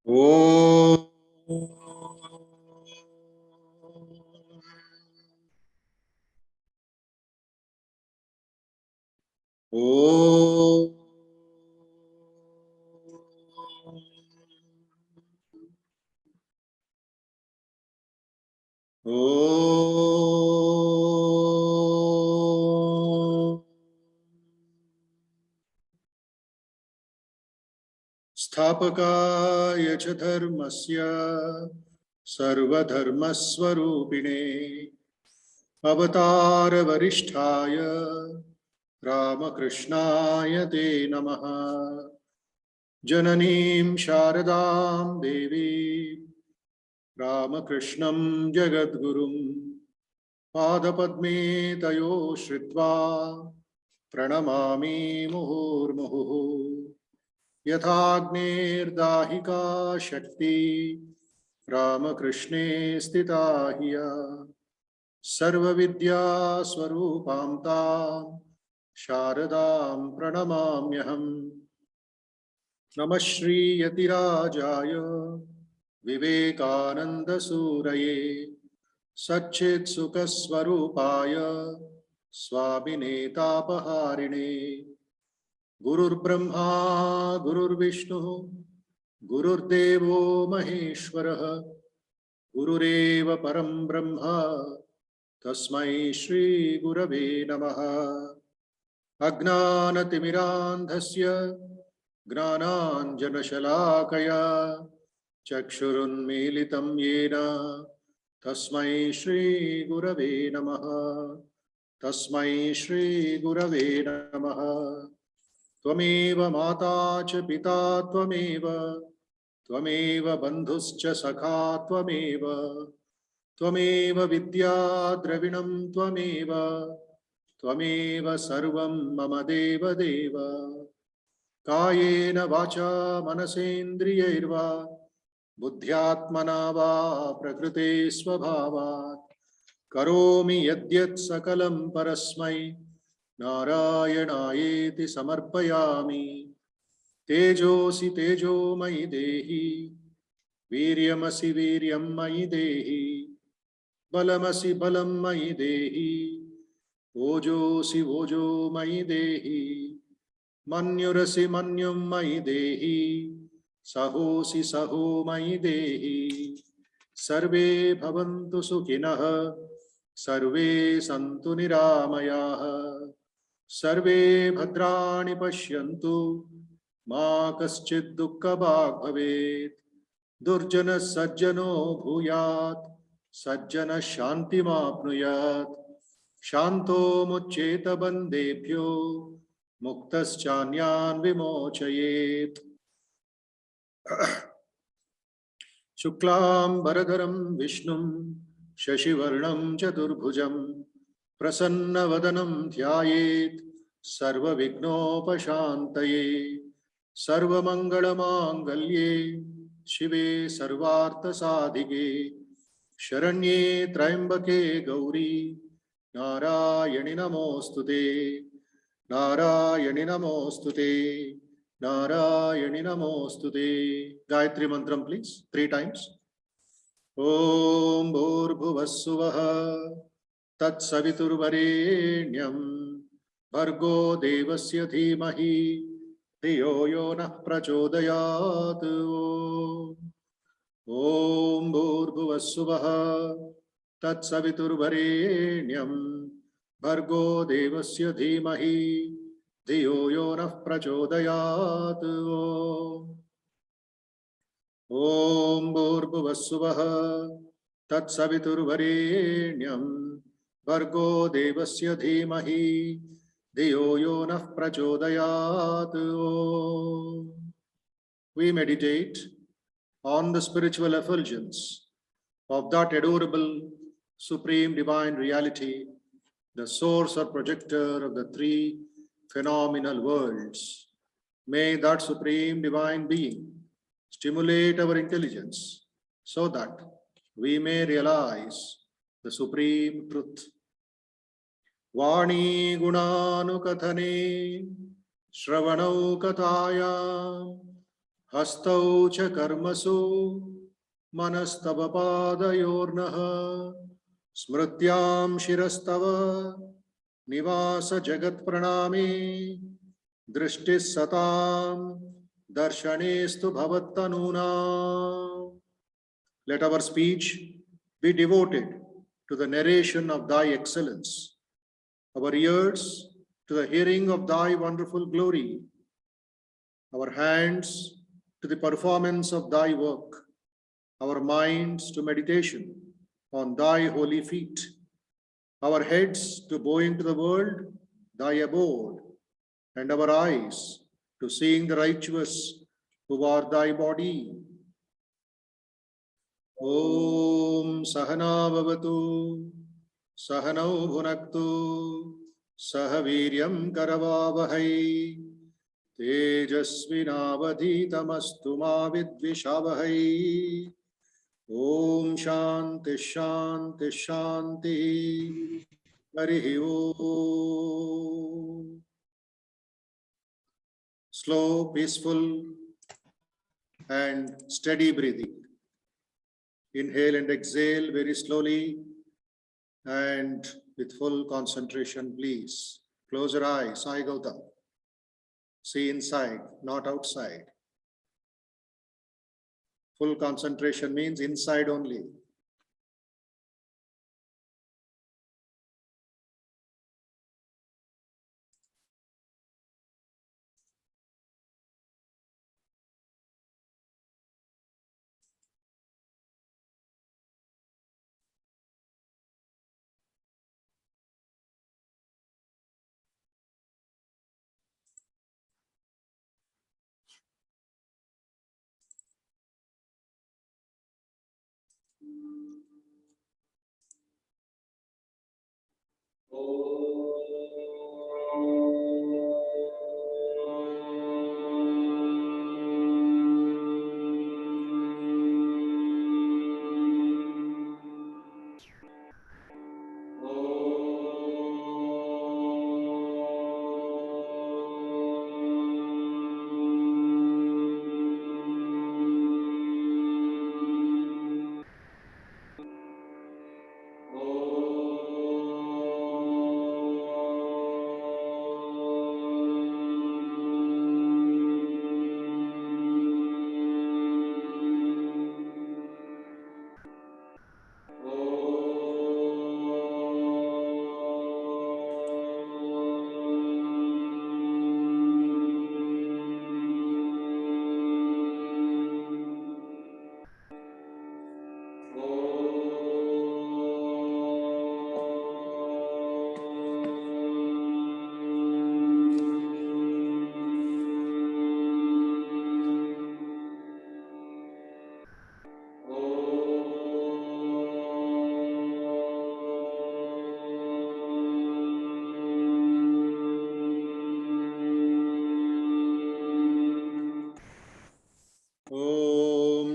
Om. Om. Om. Sthapakaya cha dharmasya sarvadharmasvarupine avatara varisthaya Ramakrishnaya te namaha Jananim Sharadam Devi Ramakrishnam Jagadgurum Padapadme Tayo Shritva Pranamami Muhurmuhu Yathagner Dahika Shakti Ramakrishne Stitahiya Sarva Vidya Swarupam Tam Sharadam Pranamamyaham Namah Shri Yatirajaya Vivekananda Suraye Satchit Sukaswarupaya Swami Tapaharine Gurur Brahma Gurur Vishnu Gurur Devo Maheshwaraha Gurureva Param Brahma Tasmai Shri Gurave Namaha Ajnanatimirandhasya Gnananjanashalakaya Chakshurunmilitam Yena Tasmai Shri Gurave Namaha Tasmai Shri Gurave Namaha Tvameva Mata cha Pita Tvameva Tvameva Bandhuscha Sakha Tvameva Tvameva Vidya Dravinam Tvameva Tvameva Sarvam Mama Deva Deva Kayena Vacha Manasendriyairva Buddhyatmana va Prakrite Svabhavat Karomi Yadyat Sakalam Parasmai Narayanaayeti Samarpayami Tejosi Tejomayi Dehi Viryamasi Viryamayi Dehi Balamasi Balamayi Dehi Ojosi Ojomayi Dehi Manyurasi Manyumayi Dehi Sahosi Sahomayi Dehi Sarve Bhavantu Sukhinaha Sarve Santu Niramayaha Sarve Bhadrani Pashyantu Ma Kaschid Dukkha Bhag Bhavet Durjana Sajjano Bhuyat Sajjana Shanti Mapnuyat Shanto Muccheta Bandebhyo Muktas Chanyan Vimochayet Shuklam Bharadharam Vishnum Shashivarnam Chaturbhujam Prasanna Vadanam Dhyayet Sarva Vignopashantaye Sarva Mangala Mangalye Shive Sarvartha Sadhike Sharanye Traimbake Gauri Narayani Namostute Narayani Namostute Narayani Namostute. Gayatri Mantram, please, 3 times. Om Bhurбhuvassuvaha Tat Saviturvarenyam Bhargo Devasya Dhimahi Dhiyo Yo Nah Prachodayat. Om Bhurбhuvassuvaha Tat Saviturvarenyam Bhargo Devasya Dhimahi Dhiyo Yo Nah Prachodayat. Om Bhurбhuvassuvaha Tat Saviturvarenyam Bhargo Devasya Dhimahi Dhiyo Yo Nah Prachodayat. We meditate on the spiritual effulgence of that adorable Supreme Divine Reality, the source or projector of the 3 phenomenal worlds. May that Supreme Divine Being stimulate our intelligence so that we may realize the supreme truth. Vani Gunanu Kathane Shravanau Kathaya hastau cha karmasu manastava padayornah smrityam shirastava nivasa jagat pranami drishtis satam darshanestu bhavattanuna. Let our speech be devoted to the narration of thy excellence, our ears to the hearing of thy wonderful glory, our hands to the performance of thy work, our minds to meditation on thy holy feet, our heads to bowing to the world, thy abode, and our eyes to seeing the righteous who are thy body. Om Sahana Bhavatu, Sahanau Bhunaktu, Sahaviryam Karavavahai, Tejasvinavadhitamastu ma vidvishavahai. Om Shanti Shanti Shanti. Harihi Om. Slow, peaceful, and steady breathing. Inhale and exhale very slowly and with full concentration, please. Close your eyes, Sai Gautam. See inside, not outside. Full concentration means inside only.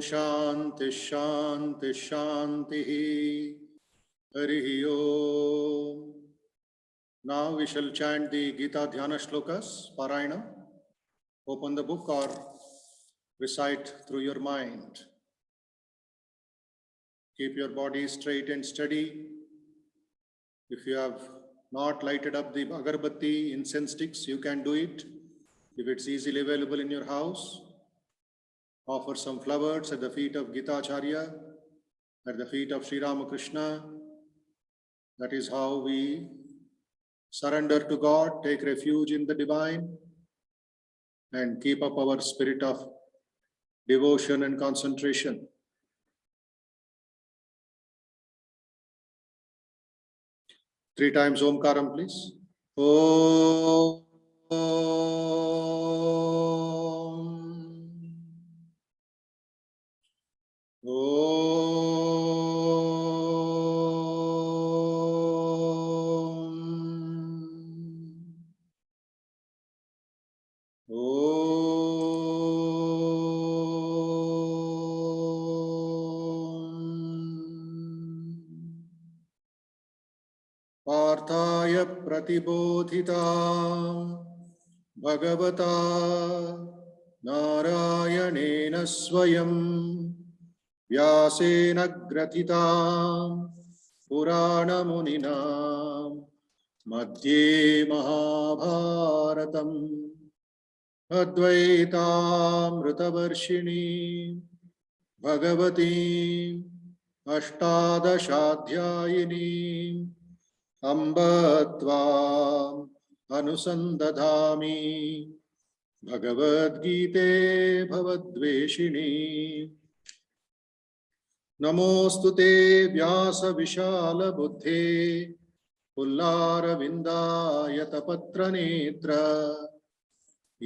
Shanti Shanti Shanti. Harihi Om. Now we shall chant the Gita-Dhyana shlokas, Parayana. Open the book or recite through your mind. Keep your body straight and steady. If you have not lighted up the agarbatti, incense sticks, you can do it. If it's easily available in your house, offer some flowers at the feet of Gita-charya, at the feet of Sri Ramakrishna. That is how we surrender to God, take refuge in the divine, and keep up our spirit of devotion and concentration. Three times Omkaram, please. Om. Parthaya pratibodhita bhagavata नारायणेन स्वयं व्यासेन ग्रथितां पुराणमुनिना मध्ये महाभारतम् अद्वैतामृतवर्षिणी भगवती अष्टादशाध्यायिनी अम्ब त्वाम् अनुसन्दधामि भगवद्गीते भवद्वेषिणी नमोऽस्तु ते व्यासविशालबुद्धे पुल्लारविन्दायतपत्रनेत्र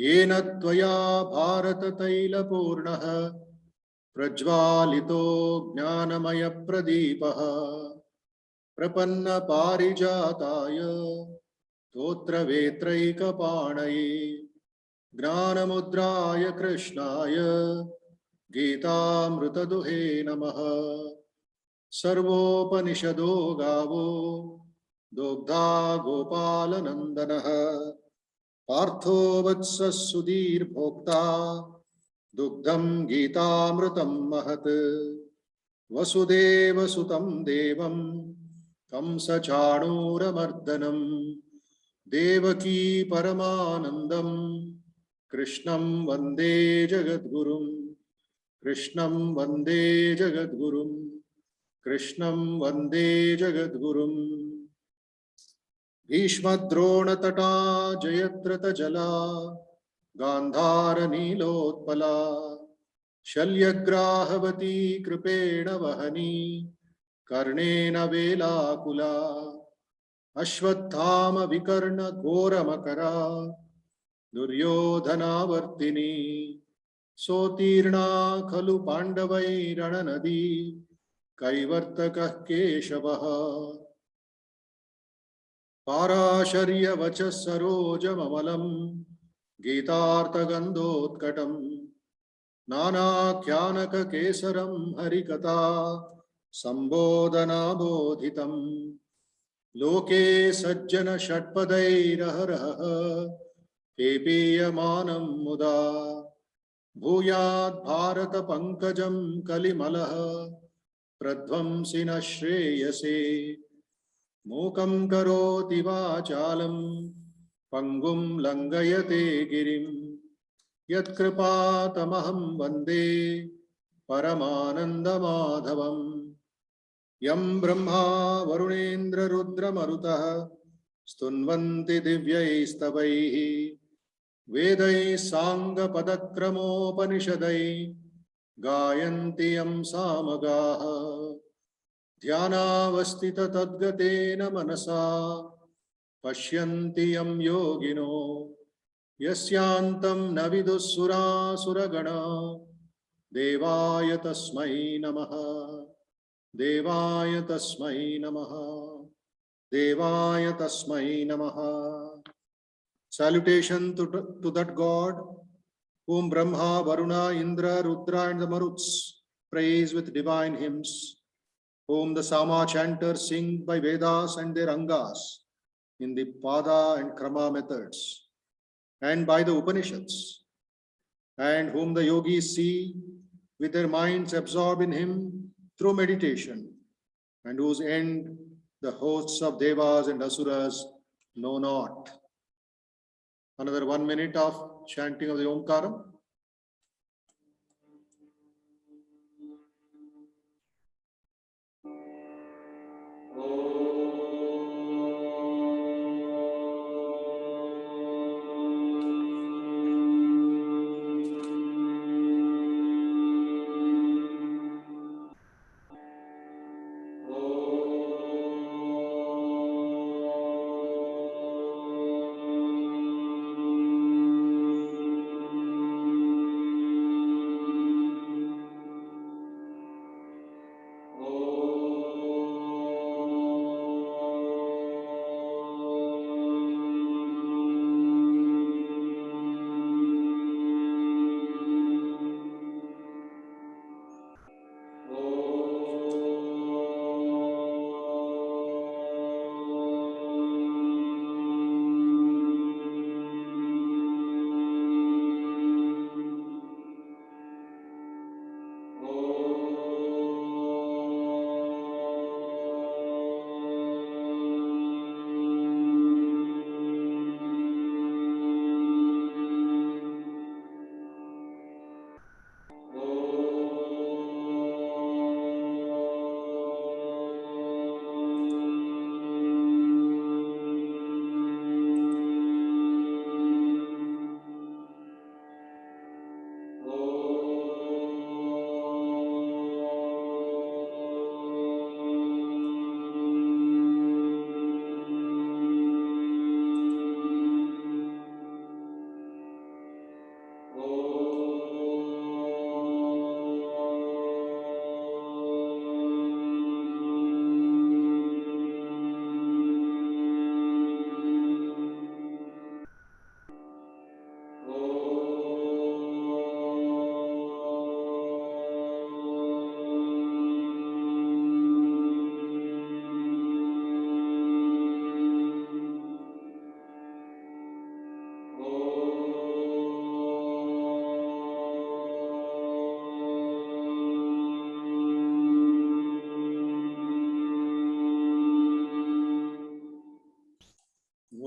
येन त्वया भारततैलपूर्णः प्रज्वालितो ज्ञानमयप्रदीपः प्रपन्नपारिजाताय स्तोत्रवेत्रैकपाणये ज्ञानमुद्राय कृष्णाय गीतामृतदुहे नमः। सर्वोपनिषदो गावो दुग्धा गोपालनन्दनः पार्थो वत्सः सुधीर्भोक्ता दुग्धं गीतामृतं महत् वसुदेवसुतं देवं कंसचाणूरमर्दनं देवकी परमानन्दं कृष्णं वन्दे जगद्गुरुं कृष्णं वन्दे जगद्गुरुं कृष्णं वन्दे जगद्गुरुम् भीष्मद्रोणतटा जयद्रथजला गान्धारनीलोत्पला शल्यग्राहवती कृपेण वहनी कर्णेन वेलाकुला अश्वत्थामविकर्णघोरमकरा दुर्योधनावर्तिनी सोत्तीर्णा खलु पाण्डवैरणनदी कैवर्तकः केशवः पाराशर्यवचः सरोजममलं गीतार्थगन्धोत्कटं नानाख्यानककेसरं हरिकथा सम्बोधनाबोधितं लोके सज्जन षट्पदैरहरः पेपीयमानं मुदा भूयात् भारत पंकजं कलिमलः प्रध्वंसि न श्रेयसे मूकं करोति वाचालं पंगुं लंघयते गिरिं यत्कृपातमहं वन्दे परमानन्दमाधवम् यं ब्रह्मा वरुणेन्द्ररुद्रमरुतः स्तुन्वन्ति दिव्यैस्तवैः वेदैः साङ्गपदक्रमोपनिषदैः गायन्ति यं सामगाः ध्यानावस्थिततद्गतेन मनसा पश्यन्ति यं योगिनो यस्यान्तं न विदुःसुरासुरगणा देवाय तस्मै नमः देवाय तस्मै नमः देवाय तस्मै नमः। Salutation to that God whom Brahma, Varuna, Indra, Rudra and the Maruts praise with divine hymns, whom the Sama chanters sing by Vedas and their Angas in the Pada and Krama methods and by the Upanishads, and whom the yogis see with their minds absorbed in him through meditation, and whose end the hosts of Devas and Asuras know not. Another 1 minute of chanting of the Omkaram.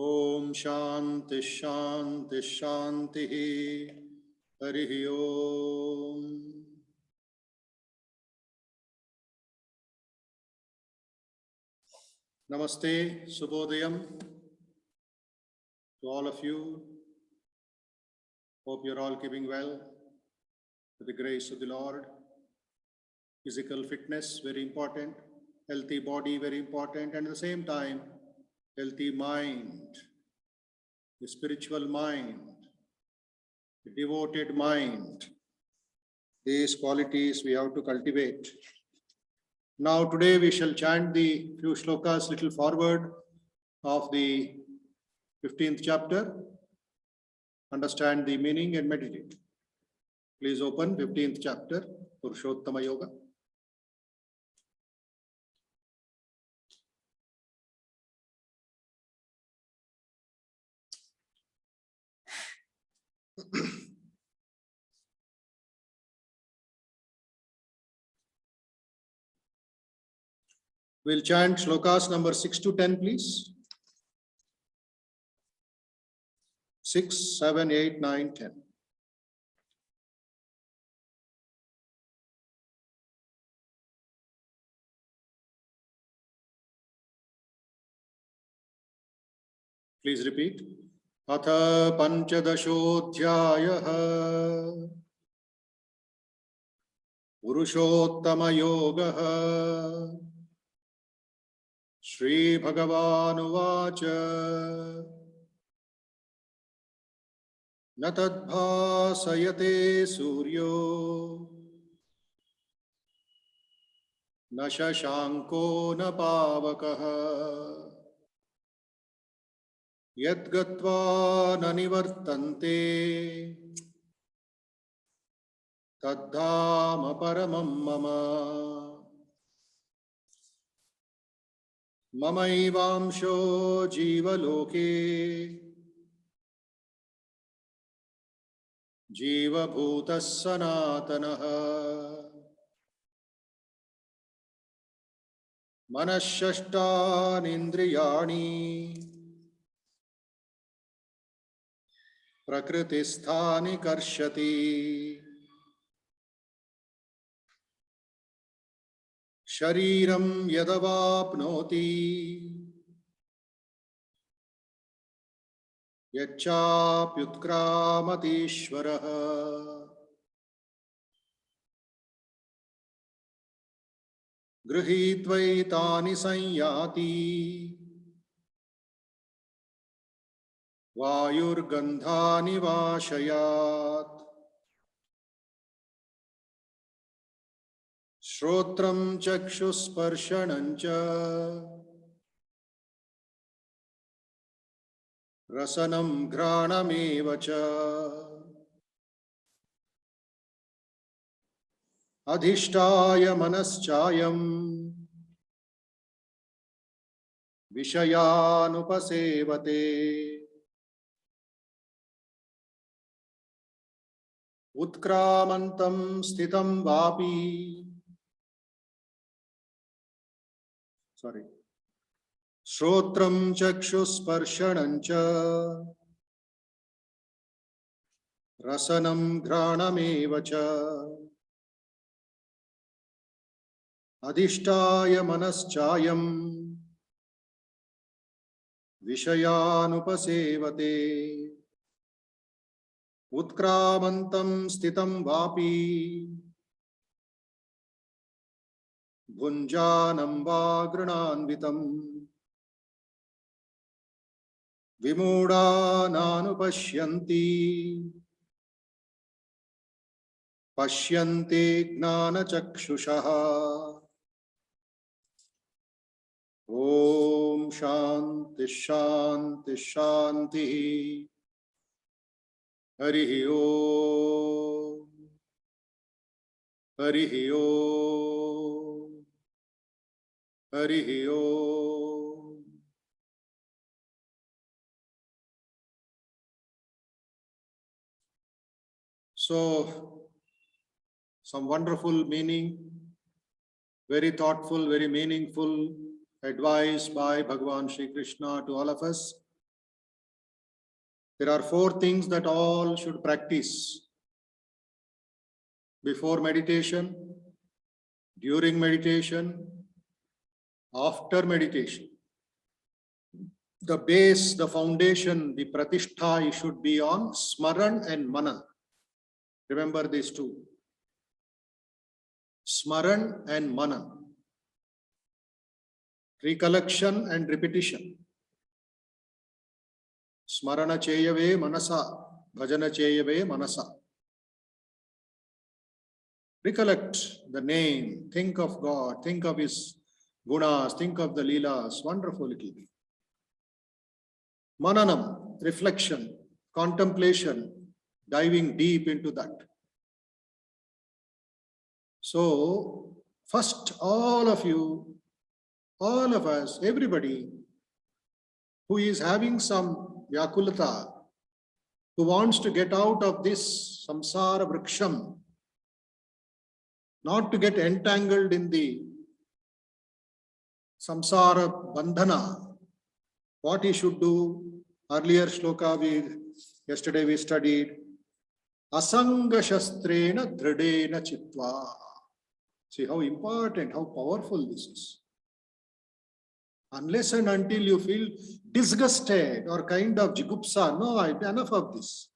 Om Shanti Shanti Shanti. Harihi Om. Namaste, Subhodayam to all of you. Hope you're all keeping well with the grace of the Lord. Physical fitness, very important. Healthy body, very important. And at the same time, healthy mind, the spiritual mind, the devoted mind. These qualities we have to cultivate. Now today we shall chant the few shlokas little forward of the 15th chapter. Understand the meaning and meditate. Please open 15th chapter, Purushottama Yoga. We'll chant shlokas number 6 to 10, please. 6, 7, 8, 9, 10. Please repeat. Atha panchadashodhyayah Purushottama Yoga Shri Bhagavan Uvacha Na tadbhasayate suryo Na shashanko na pavakaha Yat gatva na nivartante Taddhama paramam mama Mamaivamsho jivaloke Jivabhutas sanatanaha Manashashtanindriyani Prakritisthani karshati Shariram yadavapnoti Yachapyutkramatishvaraha Grihitvaitani sanyati Vayurgandhani vashayat Shrotram chakshusparshanancha Rasanam ghranam-evacha Adhishtaya manaschayam Vishayanupasevate Utkramantam sthitam vapi Shrotram chakshusparshanancha Rasanam ghranam-evacha Adhishtaya manaschayam Vishayanupasevate Utkramantam sthitam vapi Bhunjanam va grananvitam Vimudānānupashyanti Pashyanti gnānachakshushaha Om Shanti Shanti Shanti Harihi Om Harihi Om Harihi Om. So, some wonderful meaning, very thoughtful, very meaningful advice by Bhagavan Sri Krishna to all of us. There are 4 things that all should practice before meditation, during meditation, after meditation. The base, the foundation, the pratishtha should be on smaran and manan. Remember these 2. Smaran and manan. Recollection and repetition. Smarana cheyave manasa, bhajana cheyave manasa. Recollect the name, think of God, think of His gunas, think of the leelas. Wonderful it will be. Mananam, reflection, contemplation, diving deep into that. So, first, all of you, all of us, everybody who is having some vyakulata, who wants to get out of this samsara vriksham, not to get entangled in the samsara bandhana, what he should do. Earlier shloka yesterday we studied, asanga shastrena dhridena chitva. See how important, how powerful this is. Unless and until you feel disgusted or kind of jigupsa, no, enough of this.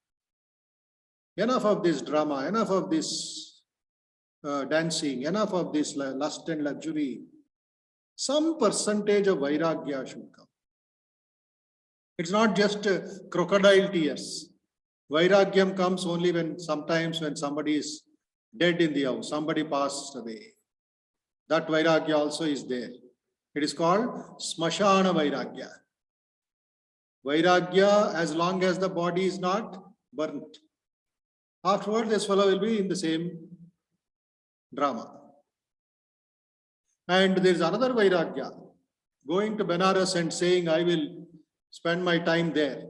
Enough of this drama, enough of this dancing, enough of this lust and luxury. Some percentage of vairagya should come. It's not just crocodile tears. Vairagyam comes only when sometimes when somebody is dead in the house, somebody passed away. That vairagya also is there. It is called smashana vairagya. Vairagya as long as the body is not burnt. Afterward, this fellow will be in the same drama. And there is another vairagya, going to Benares and saying, I will spend my time there.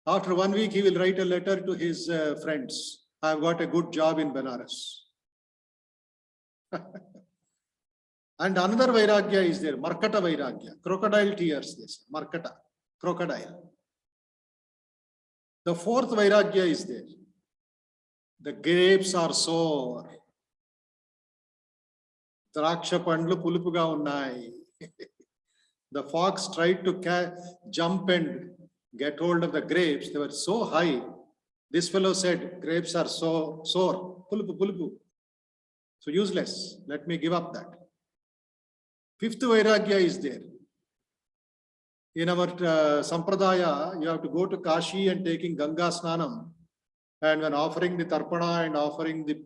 After 1 week, he will write a letter to his friends. I have got a good job in Benares. And another vairagya is there, markata vairagya, crocodile tears, this markata, crocodile. The 4th vairagya is there. The grapes are sour. Draksha pandlu pulupuga unnai. The fox tried to jump and get hold of the grapes. They were so high. This fellow said, grapes are so sour, pulupu, pulupu. So useless. Let me give up that. 5th vairagya is there. In our sampradaya, you have to go to Kashi and taking Ganga Snanam. And when offering the Tarpana and offering the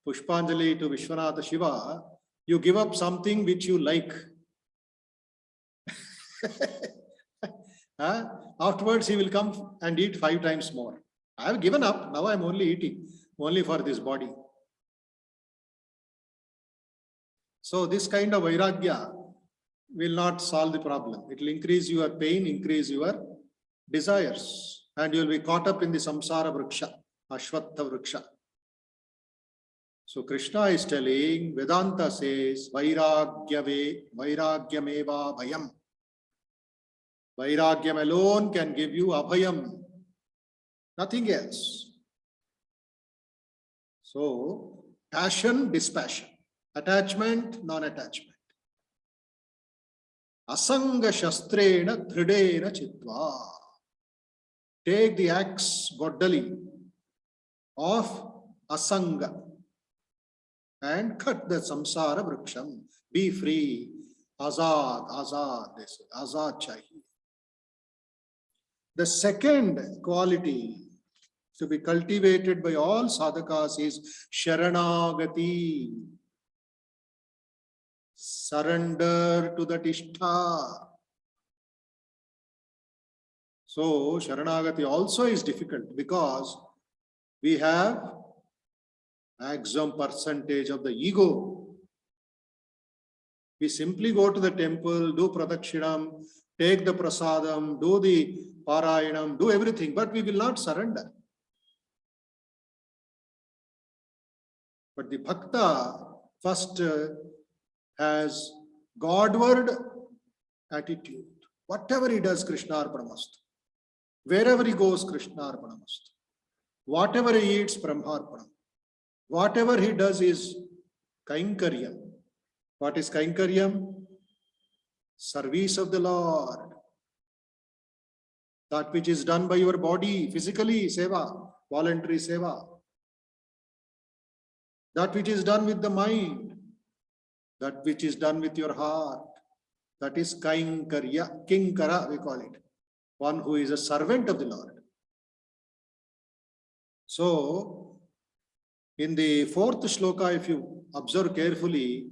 Pushpanjali to Vishwanatha Shiva, you give up something which you like. Afterwards, he will come and eat 5 times more. I have given up. Now I am only eating, only for this body. So this kind of vairagya will not solve the problem. It will increase your pain, increase your desires, and you will be caught up in the samsara vriksha, ashvattha vriksha. So Krishna is telling, Vedanta says, vairagyameva bhayam. Vairagyam alone can give you abhayam, nothing else. So, passion, dispassion, attachment, non-attachment. Asanga shastrena dhridena chitva. Take the axe bodily of asanga and cut the samsara vriksham. Be free. Azad, azad, they say. Azad chahiye. The second quality to be cultivated by all sadhakas is sharanagati. Surrender to the tishtha. So sharanagati also is difficult because we have maximum percentage of the ego. We simply go to the temple, do pradakshinam, take the prasadam, do the parayanam, do everything, but we will not surrender. But the bhakta first has Godward attitude. Whatever he does, Krishna arpanamastu. Wherever he goes, Krishna Arpanamastu. Whatever he eats, Brahmarpanam. Whatever he does is Kainkaryam. What is Kainkaryam? Service of the Lord. That which is done by your body, physically, seva, voluntary seva. That which is done with the mind, that which is done with your heart, that is Kainkarya, Kinkara we call it. One who is a servant of the Lord. So, in the fourth shloka, if you observe carefully,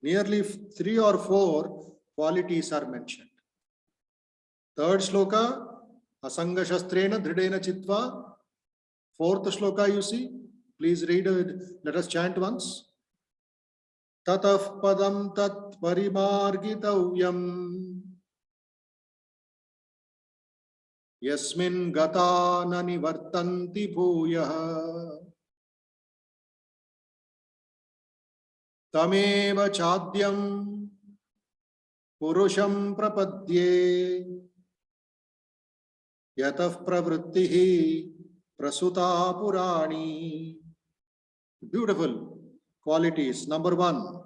nearly 3 or 4 qualities are mentioned. Third shloka, Asanga Shastrena Dridena Chitva. Fourth shloka, you see, please read it. Let us chant once. Tataf padam tat parimargitavyam yasmin gata nani vartanti bhuyah tameva chadyam purusham prapadye yataf pravrittihi prasuta purani. Beautiful qualities. Number 1,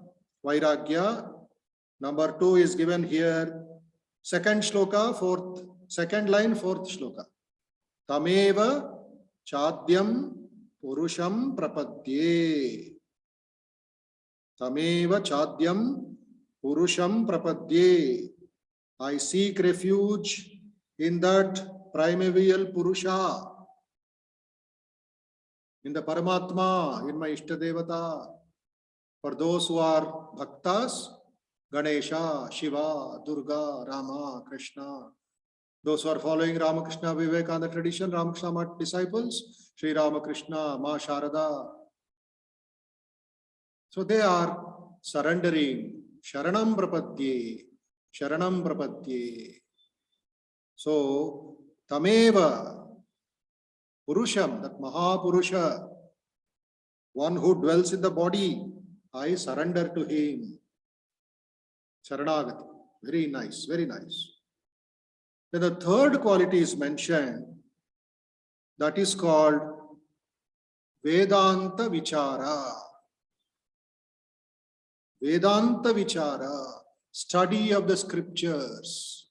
Vairagya. Number 2 is given here. Second shloka, second line, fourth shloka. Tameva chadyam purusham prapadye. Tameva chadyam purusham prapadye. I seek refuge in that primeval Purusha, in the Paramatma, in my Ishtadevata. For those who are Bhaktas, Ganesha, Shiva, Durga, Rama, Krishna. Those who are following Ramakrishna Vivekananda tradition, Ramakrishna Math disciples, Sri Ramakrishna, Ma Sharada. So they are surrendering. Sharanam Prapadye. Sharanam Prapadye. So, Tameva Purusham, that Mahapurusha, one who dwells in the body, I surrender to him. Sharanagati. Very nice, very nice. Then the third quality is mentioned, that is called Vedanta Vichara. Vedanta Vichara, study of the scriptures.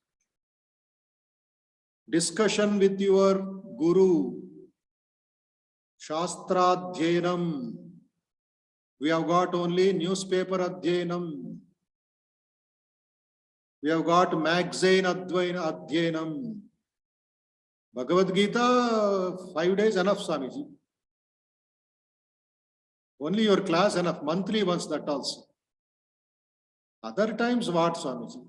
Discussion with your Guru. Shastradhyenam. We have got only newspaper adhyenam. We have got magazine adhyenam. Bhagavad Gita, 5 days enough, Swamiji. Only your class enough, monthly once, that also. Other times what, Swamiji?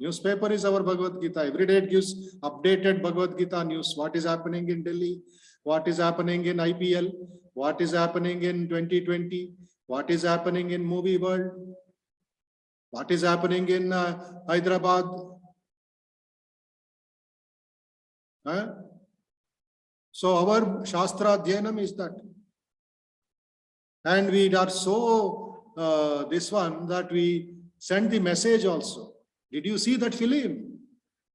Newspaper is our Bhagavad Gita. Every day it gives updated Bhagavad Gita news. What is happening in Delhi? What is happening in IPL? What is happening in 2020? What is happening in movie world? What is happening in Hyderabad? So our Shastra Dhyanam is that. And we are so this one that we send the message also. Did you see that film?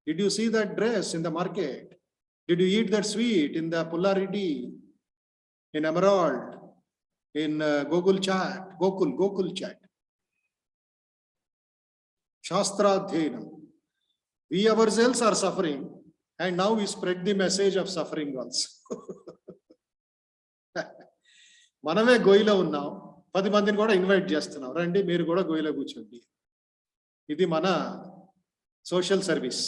Did you see that dress in the market? Did you eat that sweet in the Polarity, in Emerald, in Gokul Chat? Shastra Dhyanam. We ourselves are suffering, and now we spread the message of suffering also. మనమే గోయిలో ఉన్నాం, 10 మందిని కూడా invite చేస్తున్నాం, రండి మీరు కూడా గోయిలో కూర్చోండి. ఇది మన సోషల్ సర్వీస్,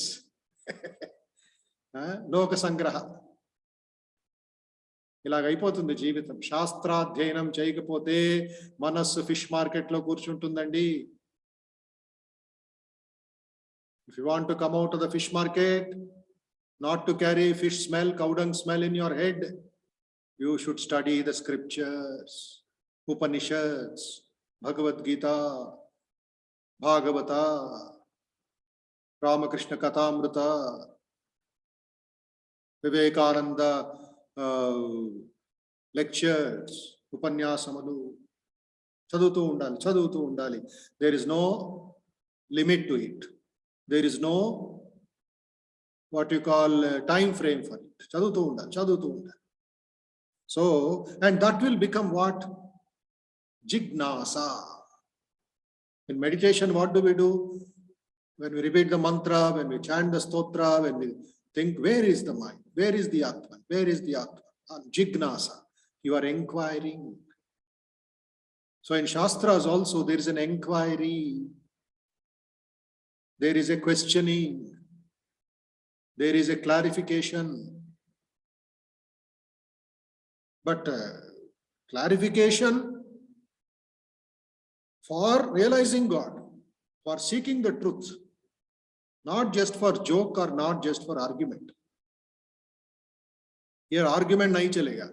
లోక సంగ్రహ. ఇలాగైపోతుంది జీవితం. శాస్త్రాధ్యయనం చేయకపోతే మనస్సు ఫిష్ మార్కెట్ లో కూర్చుంటుందండి. If you want to come out of the fish market, not to carry fish smell, cow dung smell in your head, you should study the scriptures, Upanishads, Bhagavad Gita, Bhagavata, Ramakrishna Kathamrita, Vivekananda lectures, Upanyasamalu. చదువుతూ ఉండాలి. There is no limit to it. There is no what you call time frame for it. Chadutu unda. So, and that will become what? Jignasa. In meditation, what do we do? When we repeat the mantra, when we chant the stotra, when we think, where is the mind? Where is the Atman? Where is the Atman? Jignasa. You are inquiring. So in Shastras also, there is an inquiry. There is a questioning. There is a clarification. But clarification for realizing God, for seeking the truth, not just for joke or not just for argument. Here argument nahi chalega.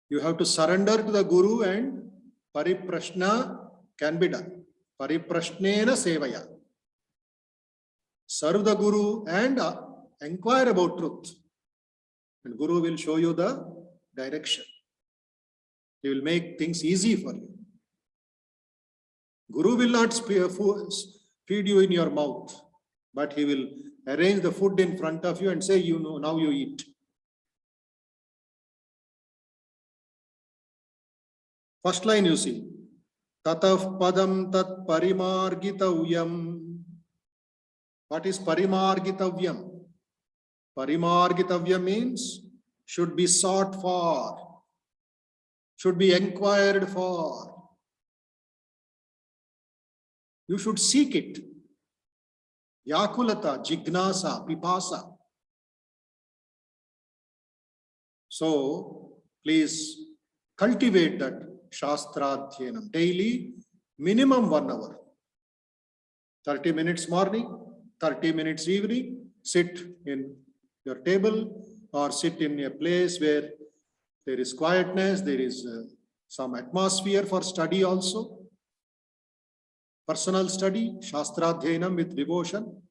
You have to surrender to the Guru and pariprashna can be done. Pariprashnena sevaya. Serve the Guru and inquire about truth. And Guru will show you the direction. He will make things easy for you. Guru will not feed you in your mouth, but he will arrange the food in front of you and say, you know, now you eat. First line you see, Tatav padam tat parimargitavyam. What is parimargitavyam? Parimargitavyam means should be sought for, should be inquired for. You should seek it. Yakulata, jignasa, pipasa. So, please cultivate that Shastradhyanam daily, minimum 1 hour. 30 minutes morning, 30 minutes evening, sit in your table or sit in a place where there is quietness, there is some atmosphere for study also. Personal study, Shastradhyanam with devotion,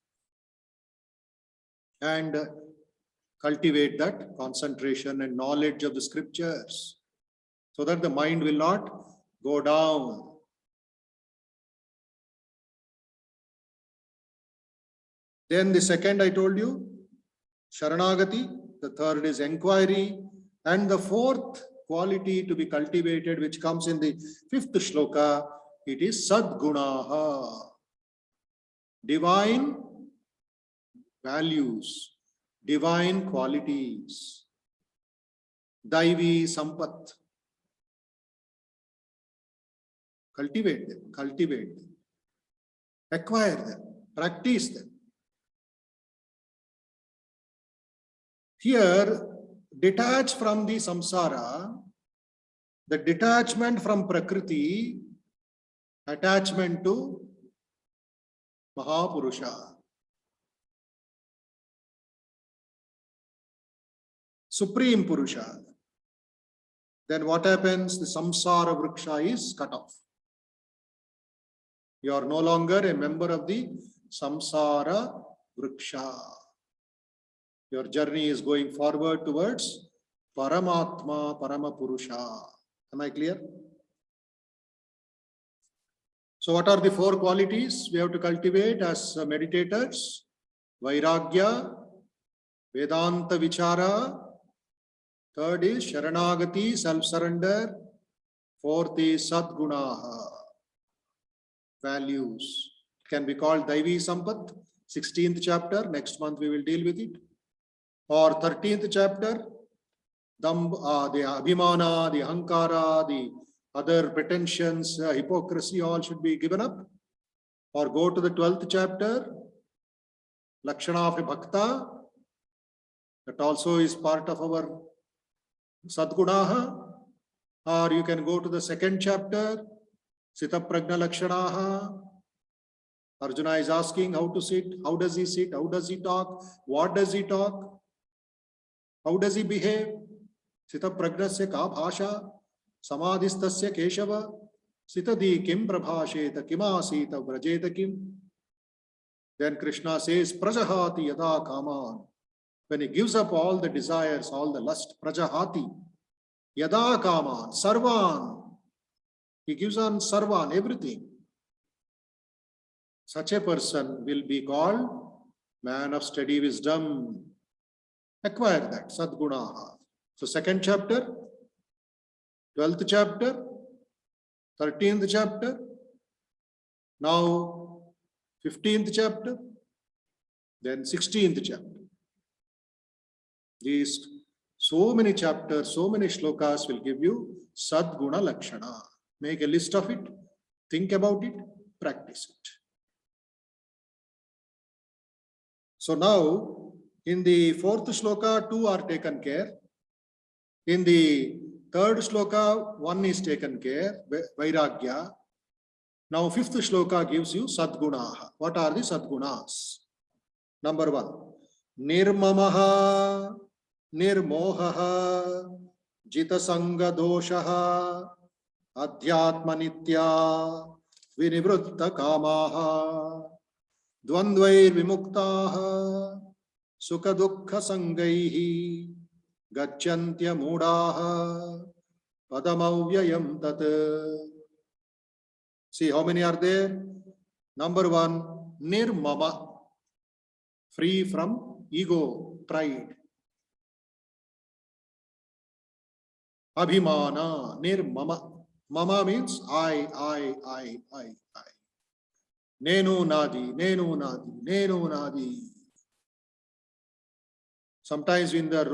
and cultivate that concentration and knowledge of the scriptures so that the mind will not go down. Then the second I told you, Sharanagati, the third is inquiry, and the fourth quality to be cultivated, which comes in the 5th shloka, it is Sadgunaha, divine values, divine qualities, Daivi Sampat. Cultivate them, acquire them, practice them. Here, detach from the samsara, the detachment from Prakriti, attachment to Mahapurusha. Supreme Purusha. Then what happens? The samsara vriksha is cut off. You are no longer a member of the samsara vriksha. Your journey is going forward towards Paramatma, Paramapurusha. Am I clear? So what are the 4 qualities we have to cultivate as meditators? Vairagya, Vedanta Vichara. Third is Sharanagati, self-surrender. Fourth is Sadgunaha, values. It can be called Daivi Sampat, 16th chapter. Next month we will deal with it. Or 13th chapter, the Abhimana, the Ahankara, the other pretensions, hypocrisy, all should be given up. Or go to the 12th chapter, Lakshana of Bhakta. That also is part of our Sadgunaha. Or you can go to the 2nd chapter, Sita Prajna Lakshanaha. Arjuna is asking how to sit, how does he sit, how does he talk, what does he talk, how does he behave? Sita Pragnasya ka bhasha, samadhistasya keshava, sitadi kim prabhasheta kimasita vrajeta kim. Then Krishna says, prajahati yada kaman. When he gives up all the desires, all the lust, prajahati, yada kaman, sarvan. He gives on sarvan, everything. Such a person will be called man of steady wisdom. Acquire that, sadgunaha. So second chapter, 12th chapter, 13th chapter, now 15th chapter, then 16th chapter. These so many chapters, so many shlokas will give you sadguna lakshana. Make a list of it, think about it, practice it. So now, in the fourth shloka, 2 are taken care. In the third shloka, 1 is taken care, vairagya. Now, fifth shloka gives you sadgunaha. What are the sadgunas? Number 1, nirmamaha, nirmohaha, jitasanga doshaha, adhyatma nitya, vinivrutta kamaha, dvandvair vimuktaha, sukha dukkha sangaihi, gacchantya mudaha, padamavyayam tat. See how many are there? Number 1, nirmama, free from ego, pride. Abhimana, nirmama. Mama means I. Nenu nadi, nenu nadi, nenu nadi. Sometimes in the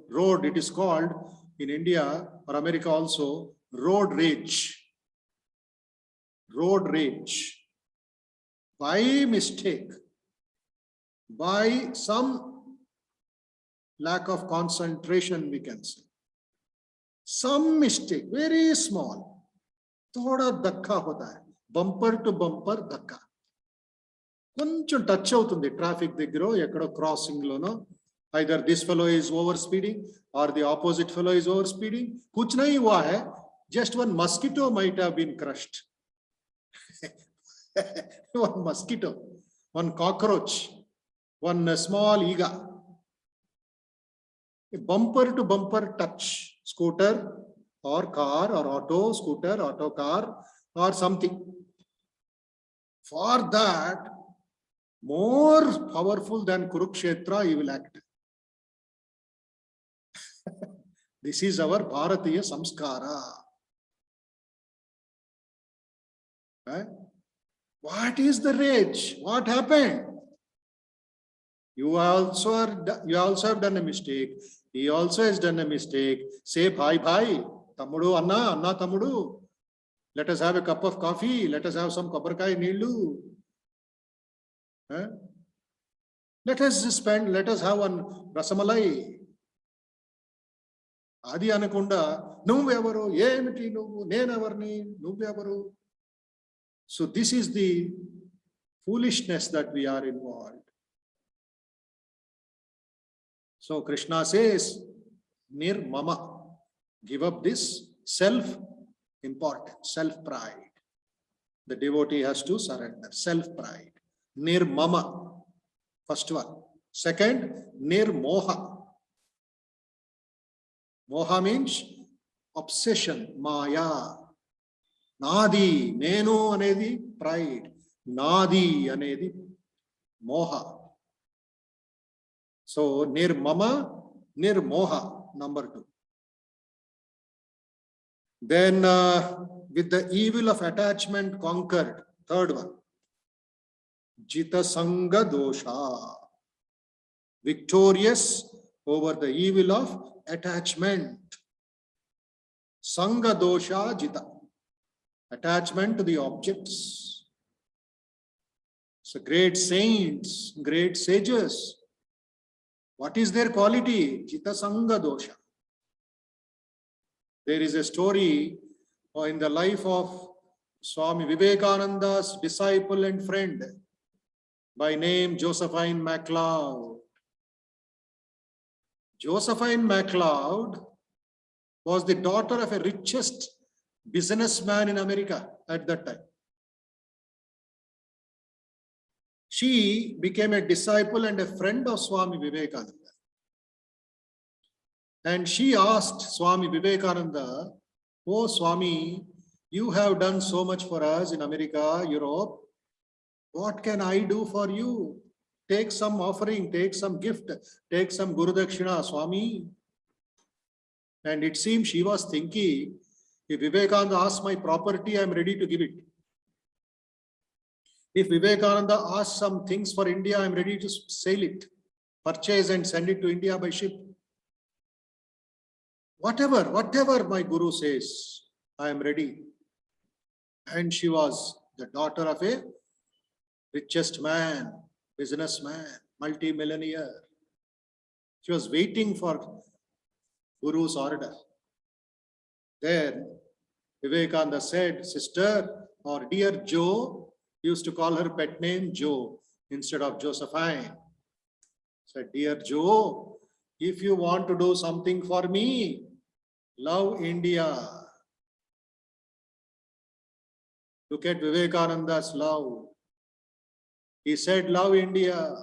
road, it is called, in India or America also, road rage. Road rage. By mistake, by some lack of concentration, we can say. Some mistake, very small. Thoda dhakka hota hai. Bumper to bumper dhakka. కొంచెం touch అవుతుంది traffic దగ్గర ఎక్కడో crossing లోనో either this fellow is over speeding or the opposite fellow is over speeding. कुछ नहीं हुआ है, just one mosquito might have been crushed. One mosquito, one cockroach, one small ega. A bumper to bumper touch, scooter or car or auto, scooter, auto car or something. For that, more powerful than Kurukshetra, he will act. This is our Bharatiya samskara. Right? What is the rage? What happened? You also have done a mistake. He also has done a mistake. Say, bhai, tamudu, anna, tamudu. Let us have a cup of coffee. Let us have some kabarkai neelu. Let us have one rasamalai. Adi anakunda, nuvevaro, yemiti nuvu, nenavarni, nuvevaro. So this is the foolishness that we are involved. So Krishna says, nirmama, give up this self-importance, self-pride. The devotee has to surrender, self-pride. Nirmama, first one. Second, nirmoha. Moha means obsession, maya. Nadi, nenu anedi, pride. Nadi anedi, moha. So, nirmama, nirmoha, number 2. Then, with the evil of attachment conquered, third one. Jitasanga dosha. Victorious over the evil of attachment. Sanga dosha jita. Attachment to the objects. So great saints, great sages. What is their quality? Jitasanga dosha. There is a story in the life of Swami Vivekananda's disciple and friend by name Josephine MacLeod. Josephine MacLeod was the daughter of a richest businessman in America at that time. She became a disciple and a friend of Swami Vivekananda. And she asked Swami Vivekananda, "Oh Swami, you have done so much for us in America, Europe. What can I do for you?" Take some offering, take some gift, take some Guru Dakshina, Swami. And it seems she was thinking, if Vivekananda asks my property, I am ready to give it. If Vivekananda asks some things for India, I am ready to sail it, purchase and send it to India by ship. Whatever my Guru says, I am ready. And she was the daughter of a richest man, businessman, multi-millionaire. She was waiting for Guru's order. Then Vivekananda said, sister or dear Joe, used to call her pet name Joe instead of Josephine. Said, dear Joe, if you want to do something for me, love India. Look at Vivekananda's love. He said, love India.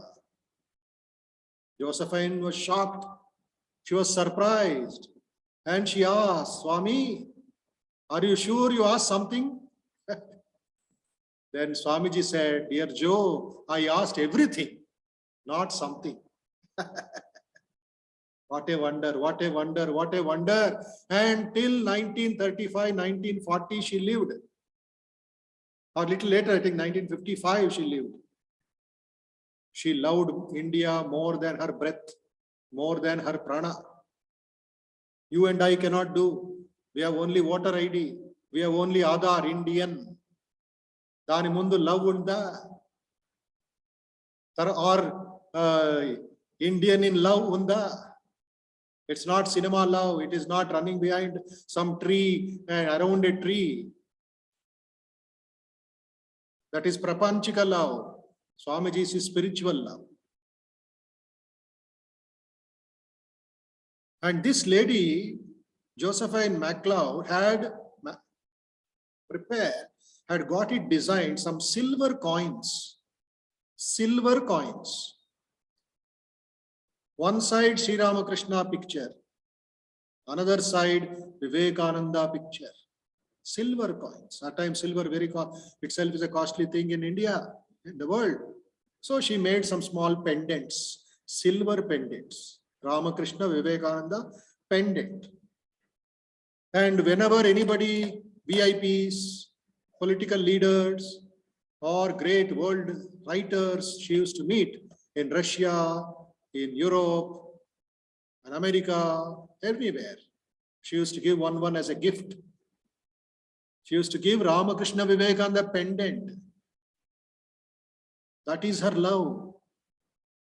Josephine was shocked. She was surprised. And she asked, Swami, are you sure you asked something? Then Swamiji said, dear Joe, I asked everything, not something. What a wonder, what a wonder, what a wonder. And till 1935, 1940, she lived. Or little later, I think 1955, she lived. She loved India more than her breath, more than her prana. You and I cannot do. We have only voter ID. We have only Aadhaar, Indian. Dani mundu love unda. Or Indian in love unda. It's not cinema love. It is not running behind some tree and around a tree. That is prapanchika love. Swamiji's is spiritual love. And this lady, Josephine MacLeod, had prepared, had got it designed, some silver coins. Silver coins. One side Sri Ramakrishna picture, another side Vivekananda picture. Silver coins. At times silver itself is a costly thing in India, in the world. So she made some small pendants, silver pendants. Ramakrishna Vivekananda pendant. And whenever anybody, VIPs, political leaders, or great world writers she used to meet in Russia, in Europe, in America, everywhere, she used to give one as a gift. She used to give Ramakrishna Vivekananda pendant. That is her love.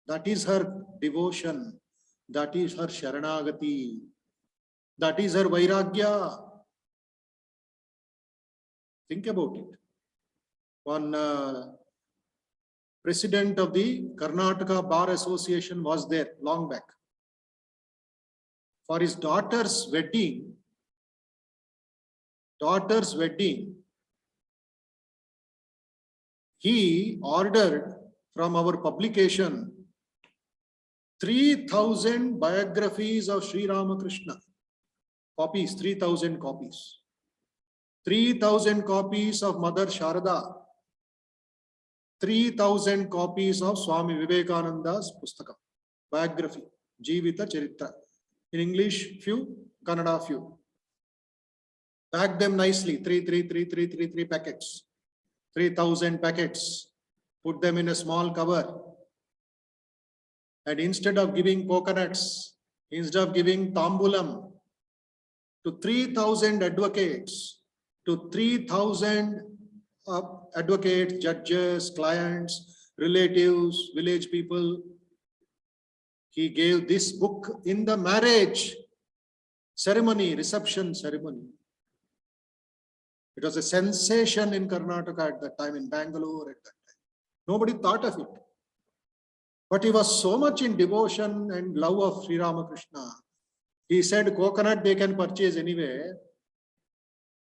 That is her devotion. That is her Sharanagati. That is her Vairagya. Think about it. One president of the Karnataka Bar Association was there long back. For his daughter's wedding, he ordered from our publication 3,000 biographies of Sri Ramakrishna. Copies, 3,000 copies. 3,000 copies of Mother Sharada. 3,000 copies of Swami Vivekananda's Pustakam. Biography, Jivita Charitra. In English, few, Kannada, few. Pack them nicely, three packets. 3,000 packets. Put them in a small cover. And instead of giving coconuts, instead of giving tambulam to 3,000 advocates, to 3,000 advocates, judges, clients, relatives, village people, he gave this book in the marriage ceremony, reception ceremony. It was a sensation in Karnataka at that time, in Bangalore at that time. Nobody thought of it. But he was so much in devotion and love of Sri Ramakrishna. He said coconut they can purchase anywhere.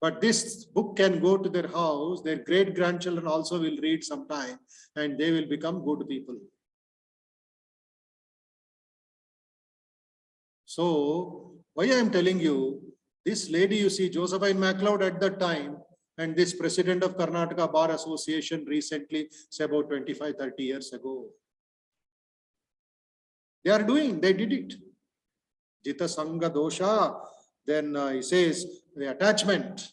But this book can go to their house. Their great-grandchildren also will read sometime and they will become good people. So, why I am telling you, this lady you see, Josephine MacLeod at that time, and this president of Karnataka Bar Association recently, say about 25-30 years ago. They did it. Jita Sangha Dosha, then he says, the attachment,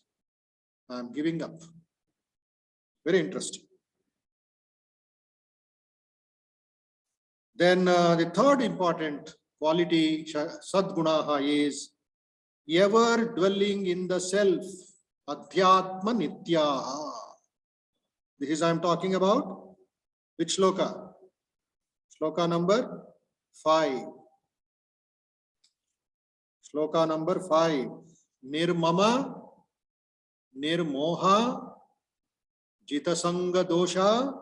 I am giving up. Very interesting. Then the third important quality, Sadgunaha, is ever dwelling in the self, Adhyatma Nityaha. This is I am talking about which shloka? Shloka number 5. Shloka number 5. Nirmama, Nirmoha, Jitasanga Dosha,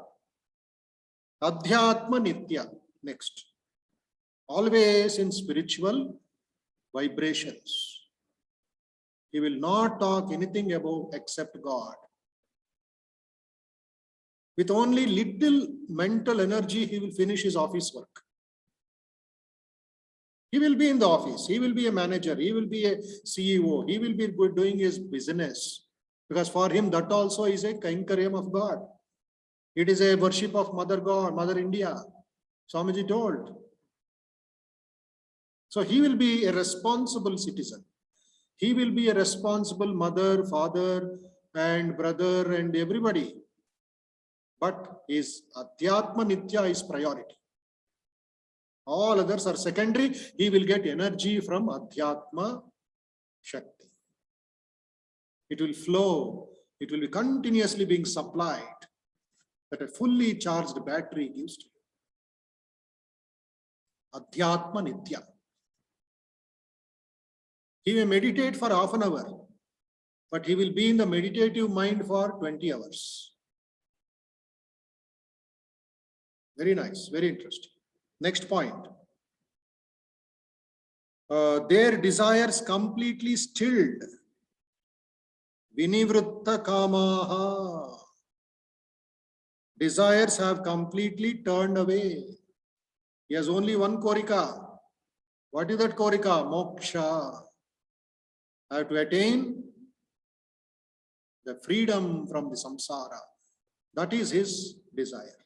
Adhyatma Nitya. Next. Always in spiritual vibrations. He will not talk anything about except God. With only little mental energy, he will finish his office work. He will be in the office. He will be a manager. He will be a CEO. He will be doing his business. Because for him, that also is a kainkariam of God. It is a worship of Mother God, Mother India. Swamiji told. So he will be a responsible citizen. He will be a responsible mother, father, and brother, and everybody. But his Adhyatma Nitya is priority. All others are secondary. He will get energy from Adhyatma Shakti. It will flow. It will be continuously being supplied. That a fully charged battery gives to you. Adhyatma Nitya. He may meditate for half an hour, but he will be in the meditative mind for 20 hours. Very nice, very interesting. Next point. Their desires completely stilled. Vinivritta kamaha. Desires have completely turned away. He has only one korika. What is that korika? Moksha. I have to attain the freedom from the samsara. That is his desire.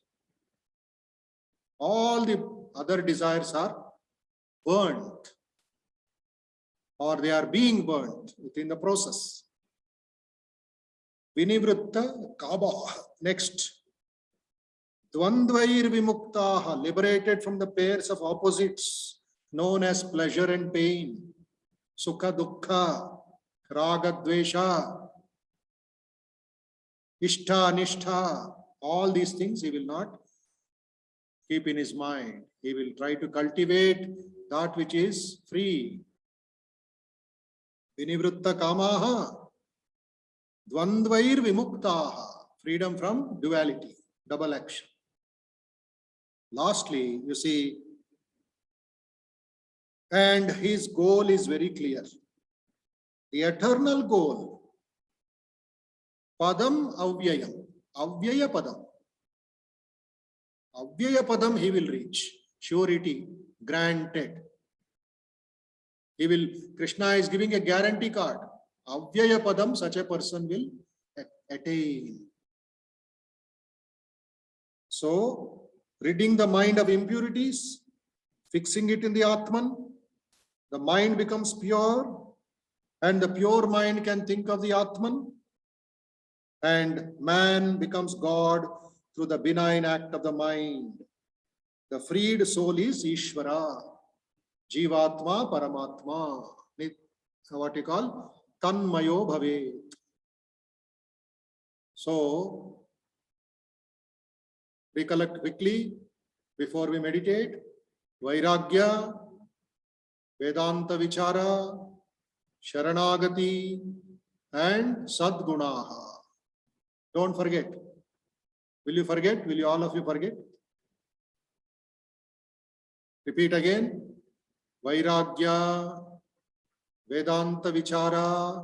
All the other desires are burnt, or they are being burnt within the process. Vinivritta kaba. Next. Dvandvair vimuktaha, liberated from the pairs of opposites known as pleasure and pain. Sukha dukkha, raga dvesha, ishta nishtha. All these things he will not keep in his mind. He will try to cultivate that which is free. Vinivritta kamaha, dvandvair vimuktaha, freedom from duality, double action. Lastly, you see, and his goal is very clear. The eternal goal, padam avyayam, avyaya padam. Avyaya padam he will reach, surety, granted. He will, Krishna is giving a guarantee card. Avyaya padam, such a person will attain. So, ridding the mind of impurities, fixing it in the Atman, the mind becomes pure, and the pure mind can think of the Atman, and man becomes God through the benign act of the mind. The freed soul is Ishvara, Jivatma, Paramatma, what you call Tanmayo Bhave. So, recollect quickly before we meditate. Vairagya, Vedanta Vichara, Sharanagati, and Sadgunaha. Don't forget. Will you forget? Will you all of you forget? Repeat again. Vairagya, Vedanta Vichara.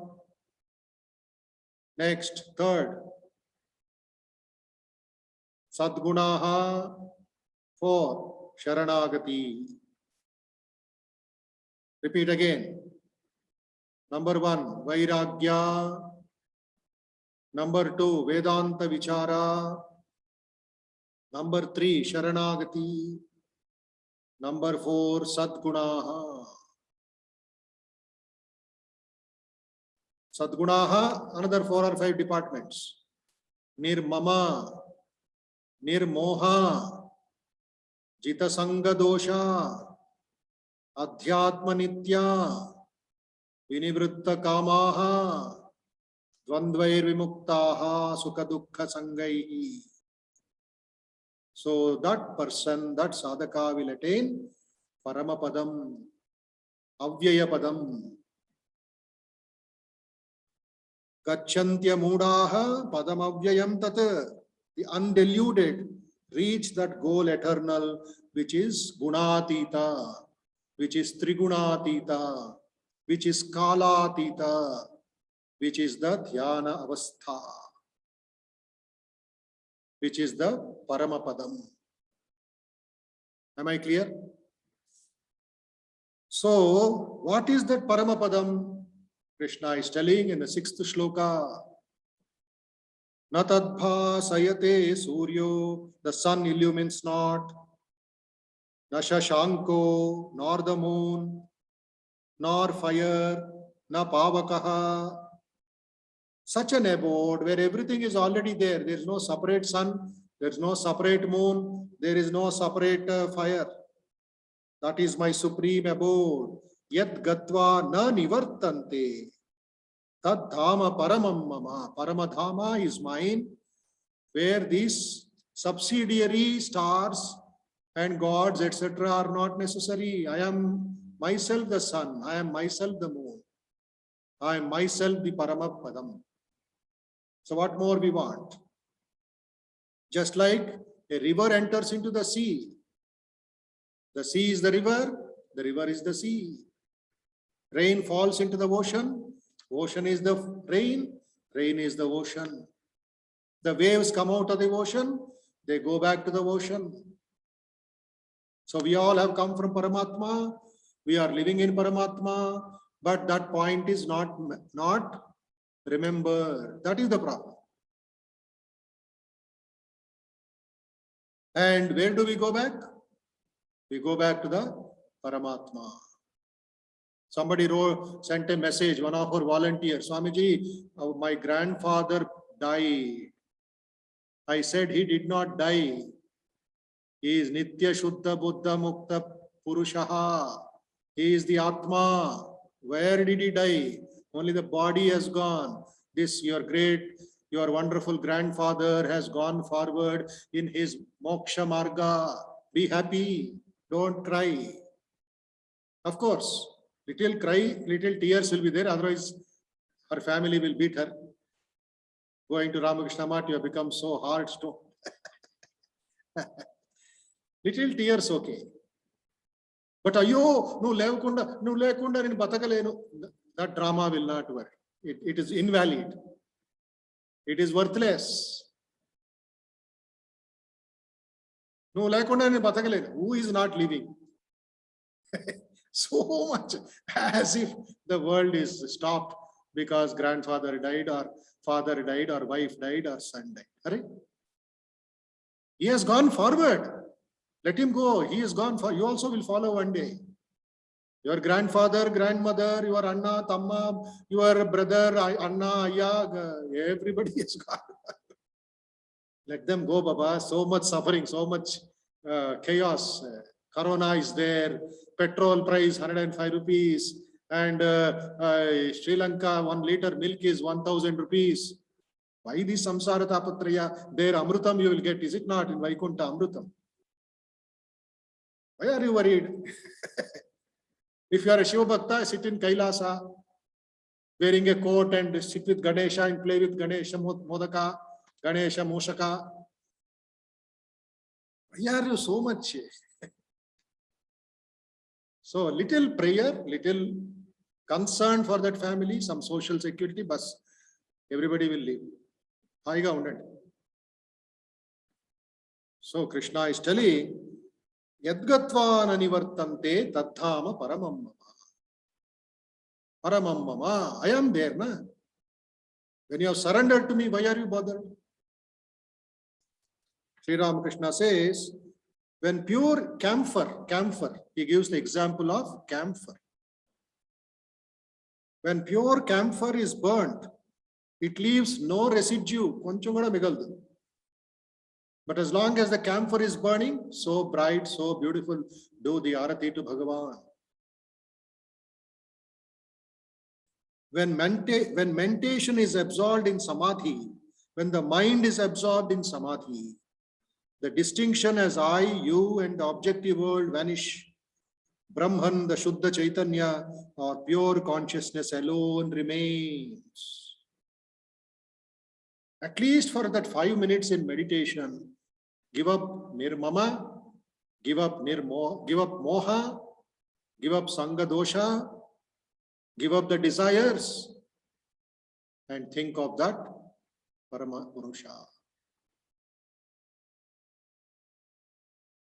Next, third. Sadgunaha. 4. Sharanagati. Repeat again. Number 1, Vairagya. Number 2, Vedanta Vichara. Number 3, Sharanagati. Number 4, Sadgunaha. Sadgunaha, another 4 or 5 departments. Nirmama, Nirmoha, Jitasanga dosha, Adhyatma nitya, Vinivritta kamaha, Dvandvair vimuktaha, Sukha dukkha sangaihi. So that person, that sadhaka will attain Paramapadam, Avyayapadam. Gacchantya mudaha padam avyayam tat. The undiluted reach that goal eternal, which is gunatita, which is trigunatita, which is kalatita, which is the dhyana avastha, which is the Paramapadam. Am I clear? So, what is that Paramapadam? Krishna is telling in the 6th shloka, Natadbha sayate suryo, the sun illumines not, Nashashanko, nor the moon, nor fire, na pavakaha. Such an abode where everything is already there. There is no separate sun, there is no separate moon, there is no separate fire. That is my supreme abode. Yat gatva na nivartante. Tad dhama paramam mama. Paramadhama is mine, where these subsidiary stars and gods, etc. are not necessary. I am myself the sun. I am myself the moon. I am myself the Paramapadam. So what more we want? Just like a river enters into the sea. The sea is the river is the sea. Rain falls into the ocean is the rain is the ocean. The waves come out of the ocean, they go back to the ocean. So we all have come from Paramatma, we are living in Paramatma, but that point is not remembered. That is the problem. And where do we go back? We go back to the Paramatma. Somebody sent a message, one of our volunteers, Swamiji, my grandfather died. I said he did not die. He is Nitya Shuddha Buddha Mukta Purushaha. He is the Atma. Where did he die? Only the body has gone. This your wonderful grandfather has gone forward in his moksha marga. Be happy. Don't cry. Of course, little tears will be there. Otherwise, her family will beat her. Going to Ramakrishna Math, you have become so hard stone. Little tears, okay. But ayo, no lekunda in batakalenu. That drama will not work. It is invalid. It is worthless. No lekunda in batakalenu. Who is not living? So much as if the world is stopped because grandfather died or father died or wife died or son died. Right? He has gone forward. Let him go. He has gone for. You also will follow one day. Your grandfather, grandmother, your Anna, Tamma, your brother, Anna, Aya, everybody is gone. Let them go, Baba. So much suffering, so much chaos. Corona is there. Petrol price 105 rupees. And Sri Lanka, 1 liter milk is 1,000 rupees. Why this samsara tapatraya? There Amrutam you will get, is it not? In Vaikunta Amrutam. Why are you worried? If you are a Shiva Bhakta, sit in Kailasa, wearing a coat and sit with Ganesha and play with Ganesha Modaka, Ganesha Moshaka. Why are you so much? So little prayer, little concern for that family, some social security, but everybody will live. Haiga undandi. So Krishna is telling, Yadgatvana nivartante tadhama paramam mama. Paramam mama. I am there, na? When you have surrendered to me, why are you bothered? Sri Ramakrishna says, When pure camphor, he gives the example of camphor. When pure camphor is burnt, it leaves no residue. But as long as the camphor is burning, so bright, so beautiful, do the arati to Bhagavan. When mentation is absorbed in samadhi, when the mind is absorbed in samadhi, the distinction as I, you, and the objective world vanish. Brahman, the Shuddha Chaitanya, or pure consciousness alone remains. At least for that 5 minutes in meditation, give up nirmama, give up moha, give up sangha dosha, give up the desires, and think of that Parama Purusha.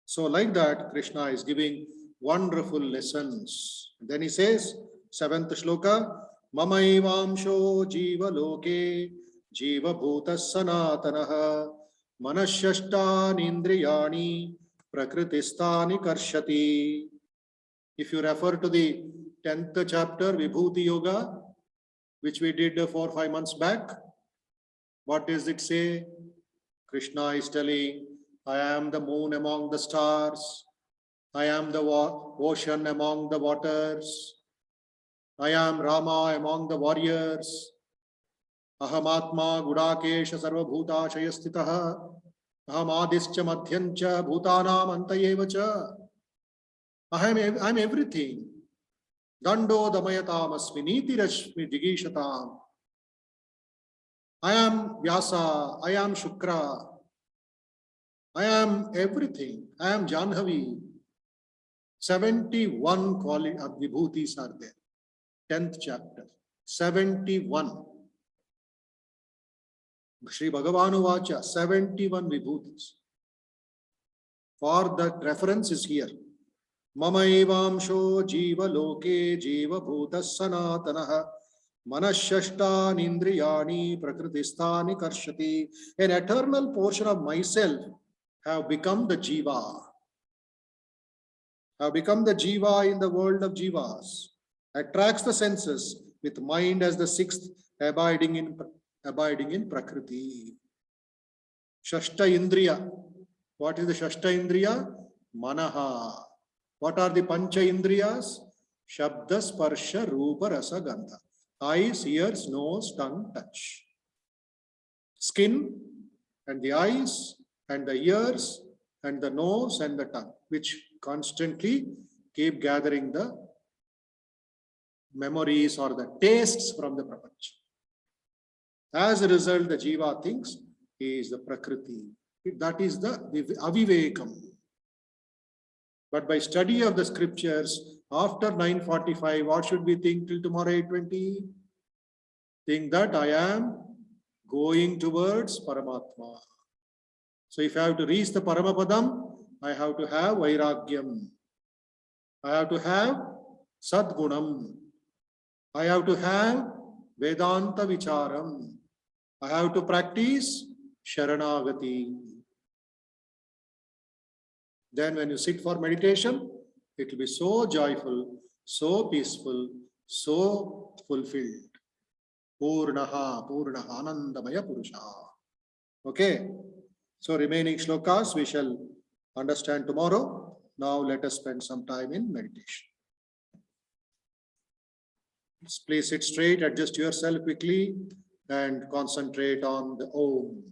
So like that, Krishna is giving wonderful lessons. Then he says, 7th shloka, Mamaivamsho jiva loke jiva bhuta sanatanaha manashashtani indriyani prakritistani karshati. If you refer to the 10th chapter, Vibhuti Yoga, which we did 4 or 5 months back, what does it say? Krishna is telling, I am the moon among the stars. I am the ocean among the waters. I am Rama among the warriors. Ahamatma Gudakesha Sarvabhuta Shayastitaha. Aham Adischa Madhyancha Bhutanam Antayevacha. I'm everything. Dando Damayatam Asmi Niti Rashmi Jigishatam. I am Vyasa. I am Shukra. I am everything. I am Janhavi. 71 vibhutis are there. 10th chapter. 71. Sri Bhagavanu Vacha, 71 vibhutis. For that reference is here. Mamaivamsho jiva loke jiva bhuta sanatanaha manashashtani indriyani prakritistani karshati. An eternal portion of myself have become the jiva. Have become the jiva in the world of jivas. Attracts the senses with mind as the 6th abiding in prakriti. Shashta indriya. What is the Shashta indriya? Manaha. What are the Pancha indriyas? Shabda, Sparsha, Rupa, Rasa, Gandha. Eyes, ears, nose, tongue, touch. Skin and the eyes and the ears and the nose and the tongue, which constantly keep gathering the memories or the tastes from the prapancha. As a result, the jiva thinks he is the prakriti. That is the avivekam. But by study of the scriptures, after 9:45, what should we think till tomorrow 8:20? Think that I am going towards Paramatma. So if I have to reach the Paramapadam, I have to have Vairagyam. I have to have Sadgunam. I have to have Vedanta Vicharam. I have to practice Sharanagati. Then when you sit for meditation, it will be so joyful, so peaceful, so fulfilled. Purnaha, Purnaha, Anandamaya Purusha. Okay. So remaining shlokas we shall understand tomorrow. Now let us spend some time in meditation. Please sit straight, adjust yourself quickly and concentrate on the Om.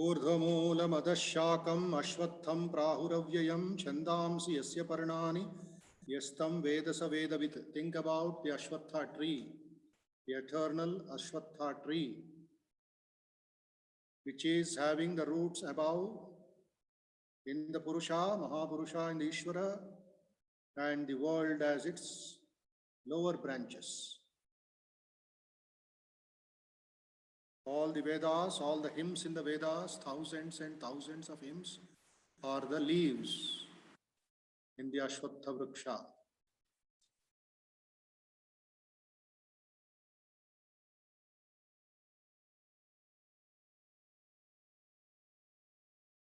ऊर्ध्वमूलमदशाकम् अश्वत्थं प्राहुरव्ययं छन्दांसि यस्य पर्णानि यस्तं वेद स वेदवित्. Think about the Ashwatha tree, the eternal Ashwatha tree, which is having the roots above in the Purusha, Mahapurusha, in the Ishvara, and the world as its lower branches. All the Vedas, all the hymns in the Vedas, thousands and thousands of hymns, are the leaves in the Ashwatha Vriksha.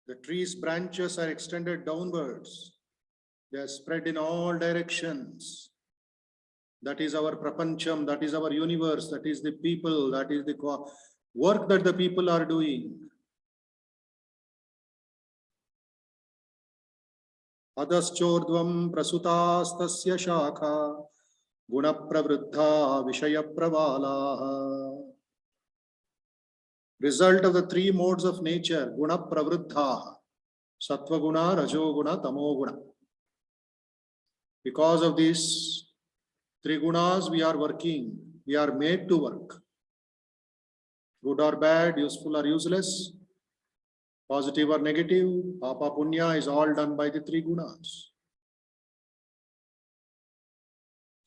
The tree's branches are extended downwards. They are spread in all directions. That is our prapancham, that is our universe, that is the people, that is the work that the people are doing. Adaschordvam prasutastasya shakha guna pravruddha vishaya pravala. Result of the three modes of nature, guna pravruddha, sattva guna, rajo guna, tamo guna. Because of these three gunas, we are working, we are made to work. Good or bad, useful or useless, positive or negative, papa punya is all done by the three gunas.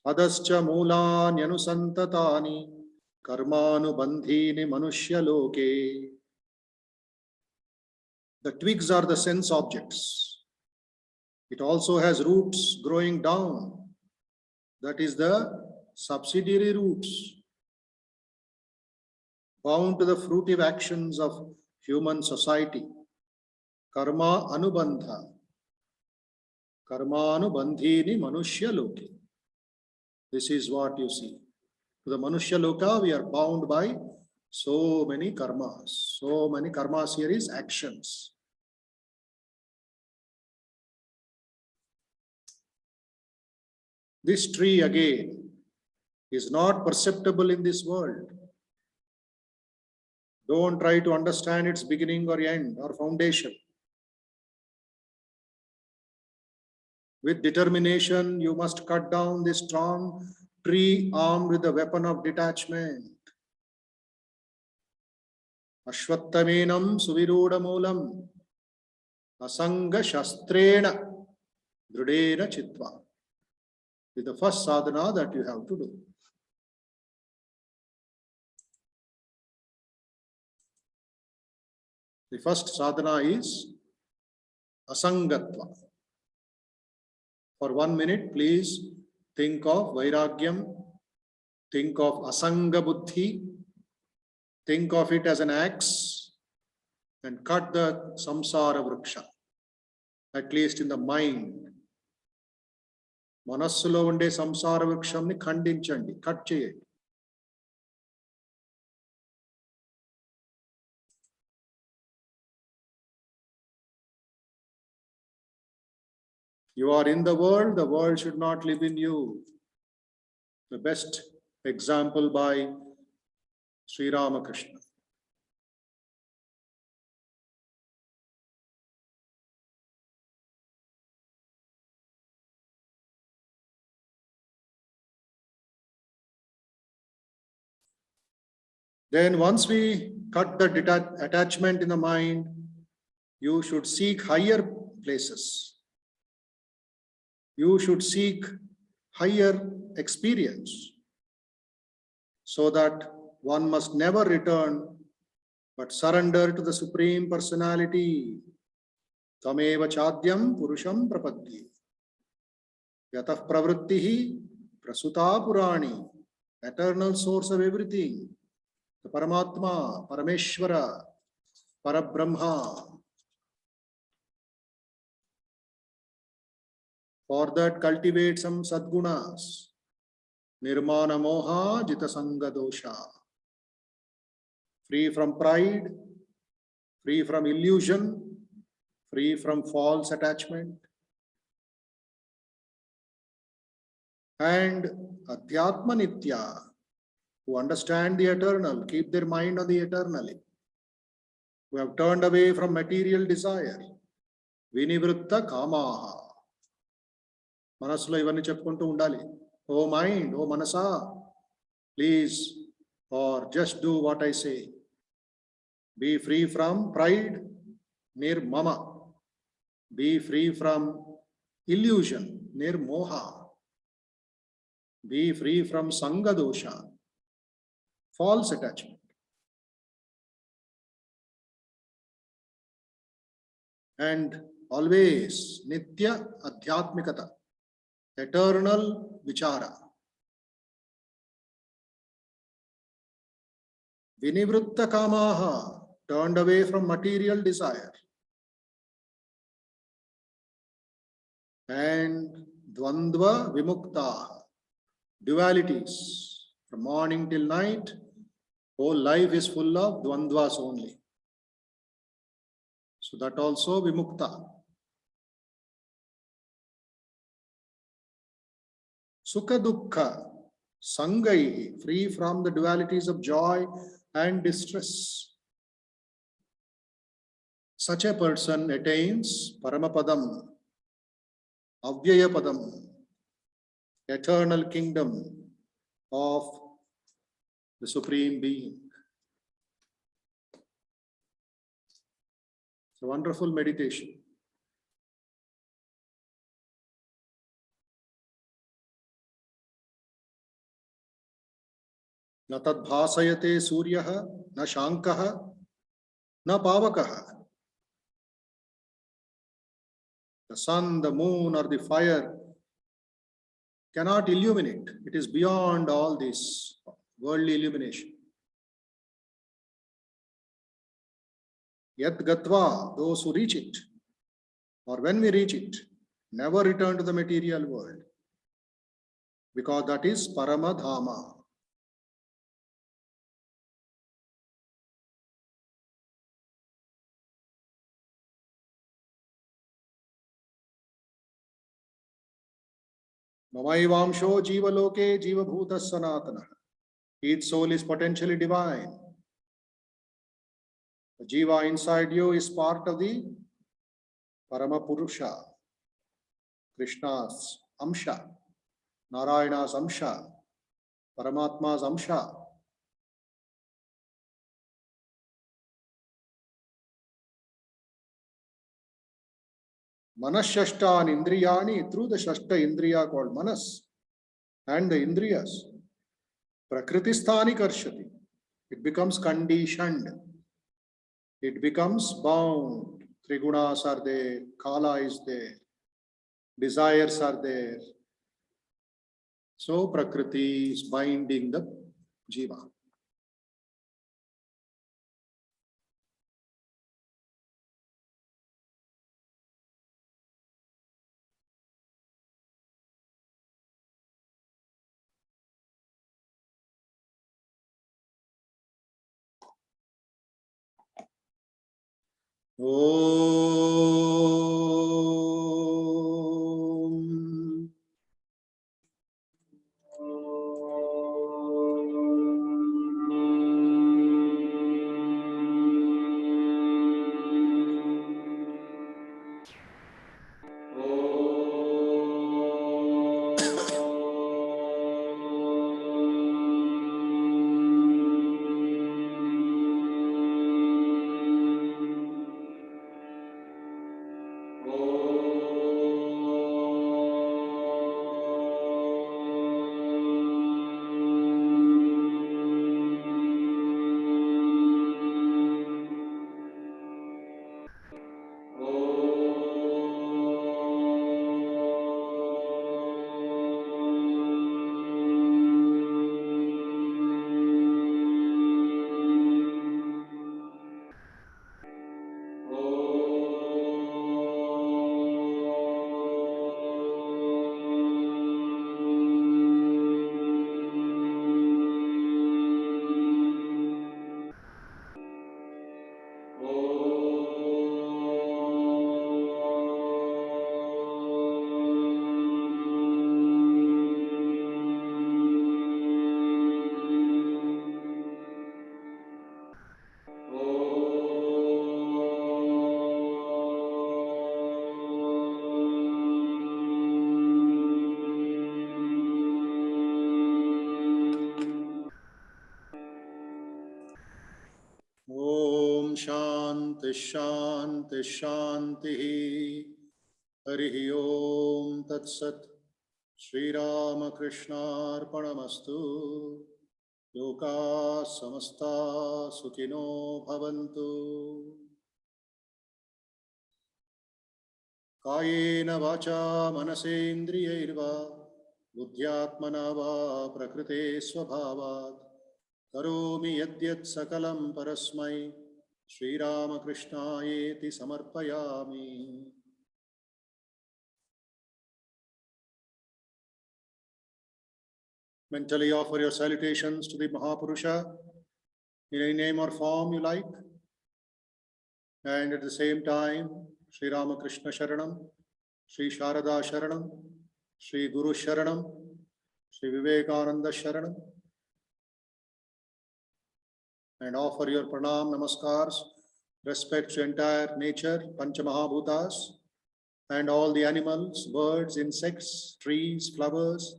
Adascha mulani anusantatani karmanubandhini manushya loke. The twigs are the sense objects. It also has roots growing down. That is the subsidiary roots, bound to the fruitive actions of human society. Karma anubandha. Karma anubandhini manushya loke. This is what you see. To the manushya loka, we are bound by so many karmas. So many karmas here is actions. This tree again is not perceptible in this world. Don't try to understand its beginning or end or foundation. With determination, you must cut down this strong tree armed with the weapon of detachment. Ashwattamenam suvirudamulam asanga shastrena drudena chitva. Is the first sadhana that you have to do. The first sadhana is asangatva. For 1 minute, please think of vairagyam, think of asanga buddhi, think of it as an axe, and cut the samsara vriksha, at least in the mind. మనస్సులో ఉండే సంసార వృక్షంని ఖండించండి, cut చేయండి. You are in the world should not live in you. The best example by Sri Ramakrishna. Then once we cut the attachment in the mind, you should seek higher places. You should seek higher experience, so that one must never return but surrender to the Supreme Personality. Tameva chadyam purusham prapaddi. Yatah pravrittihi prasuta purani. Eternal source of everything. The Paramatma, Parameshwara, Parabrahma. For that, cultivate some sadgunas. Nirmana moha jita sanga dosha. Free from pride, free from illusion, free from false attachment. And Adhyatma Nitya, who understand the eternal, keep their mind on the eternally, who have turned away from material desire. Vinivritta kamaha. Manaslo ivanni cheppuntu undali. Oh mind, oh manasa, please, or just do what I say. Be free from pride, nirmama. Be free from illusion, nirmoha. Be free from sanga dosha, false attachment. And always nitya adhyatmikata, eternal vichara. Vinivritta kamaha, turned away from material desire. And dvandva vimukta, dualities. From morning till night, whole life is full of dvandvas only. So that also vimukta. Sukha dukkha, sangai, free from the dualities of joy and distress. Such a person attains Paramapadam, Avyayapadam, eternal kingdom of the Supreme Being. It's a wonderful meditation. Na tad bhasayate suryaha, na shankaha, na pavakaha. The sun, the moon, or the fire cannot illuminate. It is beyond all this worldly illumination. Yat gatva, those who reach it, or when we reach it, never return to the material world, because that is Paramadhama. Mamaivamsho jiva loke jiva bhuta sanatana. Each soul is potentially divine. The Jiva inside you is part of the Parama Purusha, Krishna's Amsha, Narayana's Amsha, Paramatma's Amsha. Manashashta and Indriyani, through the Shashta Indriya called Manas and the Indriyas, Prakritisthani Karshati. It becomes conditioned. It becomes bound. Trigunas are there, Kala is there, desires are there. So Prakriti is binding the Jiva. Om. Shanti Shanti Shanti. Harihi Om Tat Sat. Shri Rama Krishna Arpanamastu. Loka Samasta Sukhino Bhavantu. Kayena Vacha Manasendriyairva Buddhyatmana va Prakrite Swabhavat Karomi Yadyat Sakalam Parasmai Shri Rama Krishnayeti Samarpayami. Mentally offer your salutations to the Mahapurusha in any name or form you like. And at the same time, Shri Ramakrishna Sharanam, Shri Sharada Sharanam, Shri Guru Sharanam, Shri Vivekananda Sharanam. And offer your pranam, namaskars, respect to entire nature, Panchamahabhutas, and all the animals, birds, insects, trees, flowers,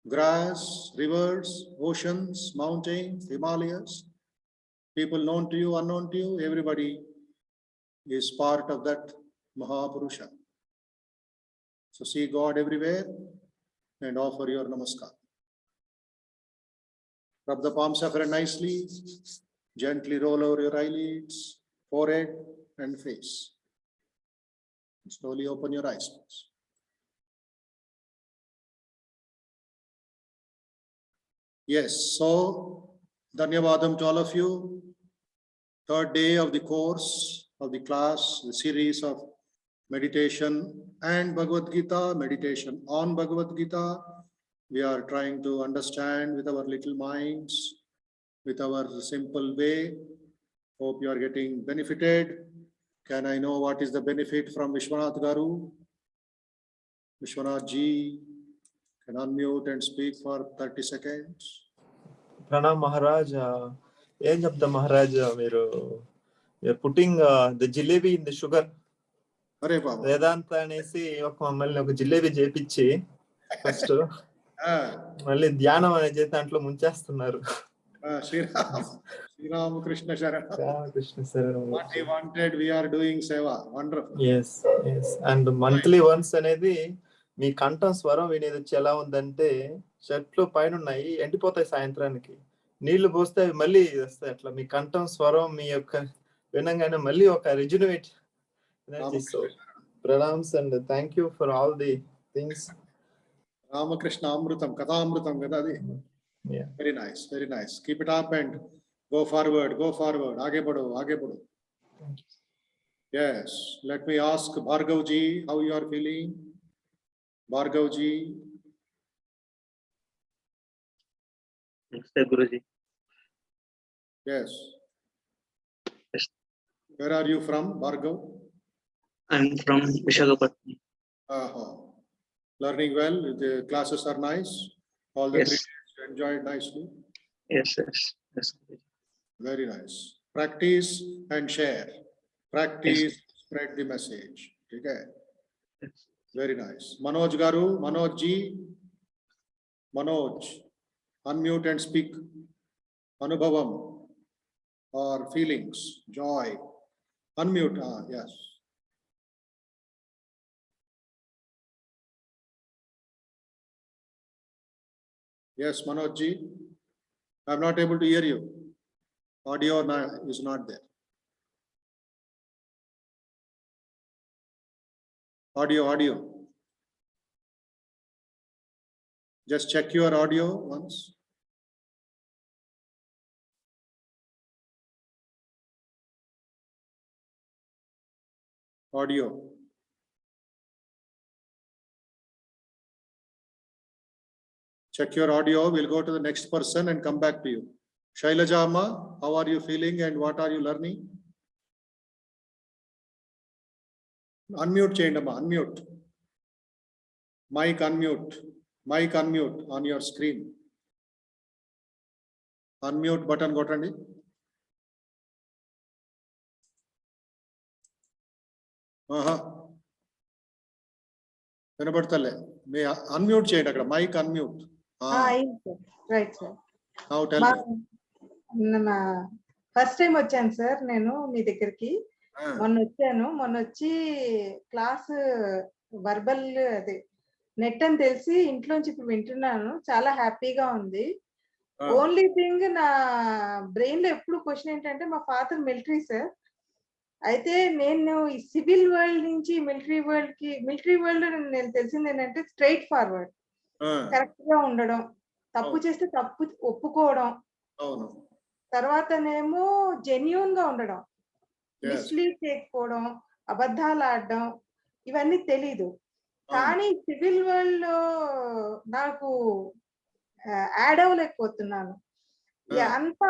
grass, rivers, oceans, mountains, Himalayas, people known to you, unknown to you, everybody is part of that Mahapurusha. So see God everywhere and offer your namaskar. Rub the palms of your hand nicely, gently roll over your eyelids, forehead and face. Slowly open your eyes, please. Yes, so Dhanyavadam to all of you. Third day of the course of the class, the series of meditation and Bhagavad Gita, meditation on Bhagavad Gita. We are trying to understand with our little minds, with our simple way. Hope you are getting benefited. Can I know what is the benefit from Vishwanath Garu? Vishwanath Ji can unmute and speak for 30 seconds. Pranam Maharaj, ఏం చెప్తా మహారాజ్ మీరు putting the jalebi in the sugar. అరే బాబా, వేదాంత అనేసి మమ్మల్ని ఒక జిలేబీ చేపించి first మళ్ళీ ధ్యానం అనేది దాంట్లో ముంచేస్తున్నారు. శ్రీరామకృష్ణ శరణం. రామకృష్ణ శరణం. What he wanted, we are doing seva. Wonderful. Yes. And monthly once అనేది మీ కంఠం స్వరం వినేది వచ్చి ఎలా ఉందంటే, చెట్లు పైన ఉన్నాయి ఎండిపోతాయి, సాయంత్రానికి నీళ్లు పోస్తే మళ్ళీ వస్తాయి. అట్లా మీ కంఠం స్వరం మీ యొక్క వినంగానే మళ్ళీ ఒక రిజునేట్. ప్రణామ్స్ and thank you for all the things. Ramakrishna అమృతం, కథామృతం కదా అది. Very nice, very nice. Keep it up and go forward, go forward. Aage badho, aage badho. Yes, let me ask Bhargav ji, how you are feeling? Bhargav ji. Namaste Guruji. Yes. Where are you from, Bhargav? I'm from Visakhapatnam. Learning well, the classes are nice. All the 3 days you enjoyed nicely. Yes. Very nice. Practice and share. Practice, yes. Spread the message. Okay. Yes. Very nice. Manoj garu, Manoj ji. Manoj, unmute and speak. Anubhavam or feelings, joy. Unmute. Yes. Yes, Manoj ji. I'm not able to hear you. Audio is not there. Audio. Just check your audio once. Audio. Check your audio. We'll go to the next person and come back to you. Shailaja Amma, how are you feeling and what are you learning? Unmute cheyandi amma, unmute. Mic unmute on your screen. Unmute button kottandi. వినబడతలే. మీ unmute చేయండి అక్కడ, mike unmute. Right sir. Now tell me. First time వచ్చాను sir నేను మీ దగ్గరికి. మొన్న వచ్చి క్లాస్ వర్బల్ అది నెట్ అని తెలిసి ఇంట్లోంచి ఇప్పుడు వింటున్నాను. చాలా హ్యాపీగా ఉంది. ఓన్లీ థింగ్ నా బ్రెయిన్ లో ఎప్పుడు క్వశ్చన్ ఏంటంటే, మా ఫాదర్ మిలిటరీ సార్. అయితే నేను ఈ సివిల్ వరల్డ్ నుంచి మిలిటరీ వరల్డ్ నేను తెలిసింది ఏంటంటే స్ట్రైట్ ఫార్వర్డ్, కరెక్ట్ గా ఉండడం, తప్పు చేస్తే తప్పు ఒప్పుకోవడం, తర్వాతనేమో జెన్యూన్ గా ఉండడం, మిస్లీడ్ చేయకపోవడం, అబద్ధాలు ఆడడం, ఇవన్నీ తెలీదు. కానీ సివిల్ వరల్డ్ లో నాకు యాడ్ అవ్వలేకపోతున్నాను. అంత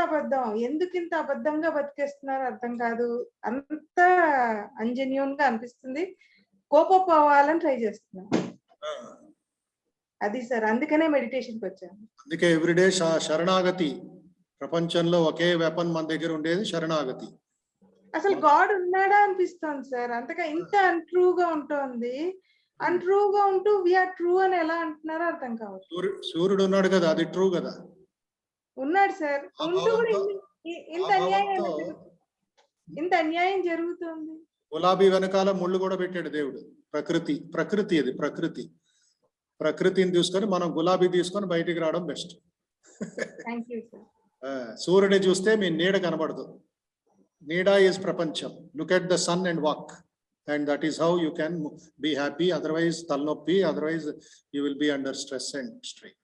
అబద్ధం, ఎందుకు ఇంత అబద్ధంగా బతికేస్తున్నారు అర్థం కాదు. అంత అన్జెన్యూన్ గా అనిపిస్తుంది. కోపపోవాలని ట్రై చేస్తున్నాను. అది సార్, అందుకనే మెడిటేషన్కి వచ్చాను. అందుకే ఎవ్రీడే శరణాగతి. ప్రపంచంలో ఒకే వెపన్ మన దగ్గర ఉండేది శరణాగతి. అసలు గాడ్ ఉన్నాడా అనిపిస్తుంది సార్. అంతగా ఇంత అన్ట్రూగా ఉంటుంది. అన్ట్రూగా ఉంటూ వీఆర్ ట్రూ అని ఎలా అంటున్నారో అర్థం కావచ్చు. సూర్యుడు ఉన్నాడు కదా, అది ట్రూ కదా. ఉన్నాడు సార్, ఉంటూ ఇంత అన్యాయం జరుగుతుంది. గులాబీ వెనకాల ముళ్ళు కూడా పెట్టాడు దేవుడు. ప్రకృతి అది ప్రకృతిని తీసుకొని మనం గులాబీ తీసుకొని బయటికి రావడం బెస్ట్. సూర్యుని చూస్తే మీ నీడ కనబడదు. నీడ ఈజ్ ప్రపంచం. Look at the sun and walk, and that is how you can be happy. Otherwise తలనొప్పి, otherwise you will be under stress and strain.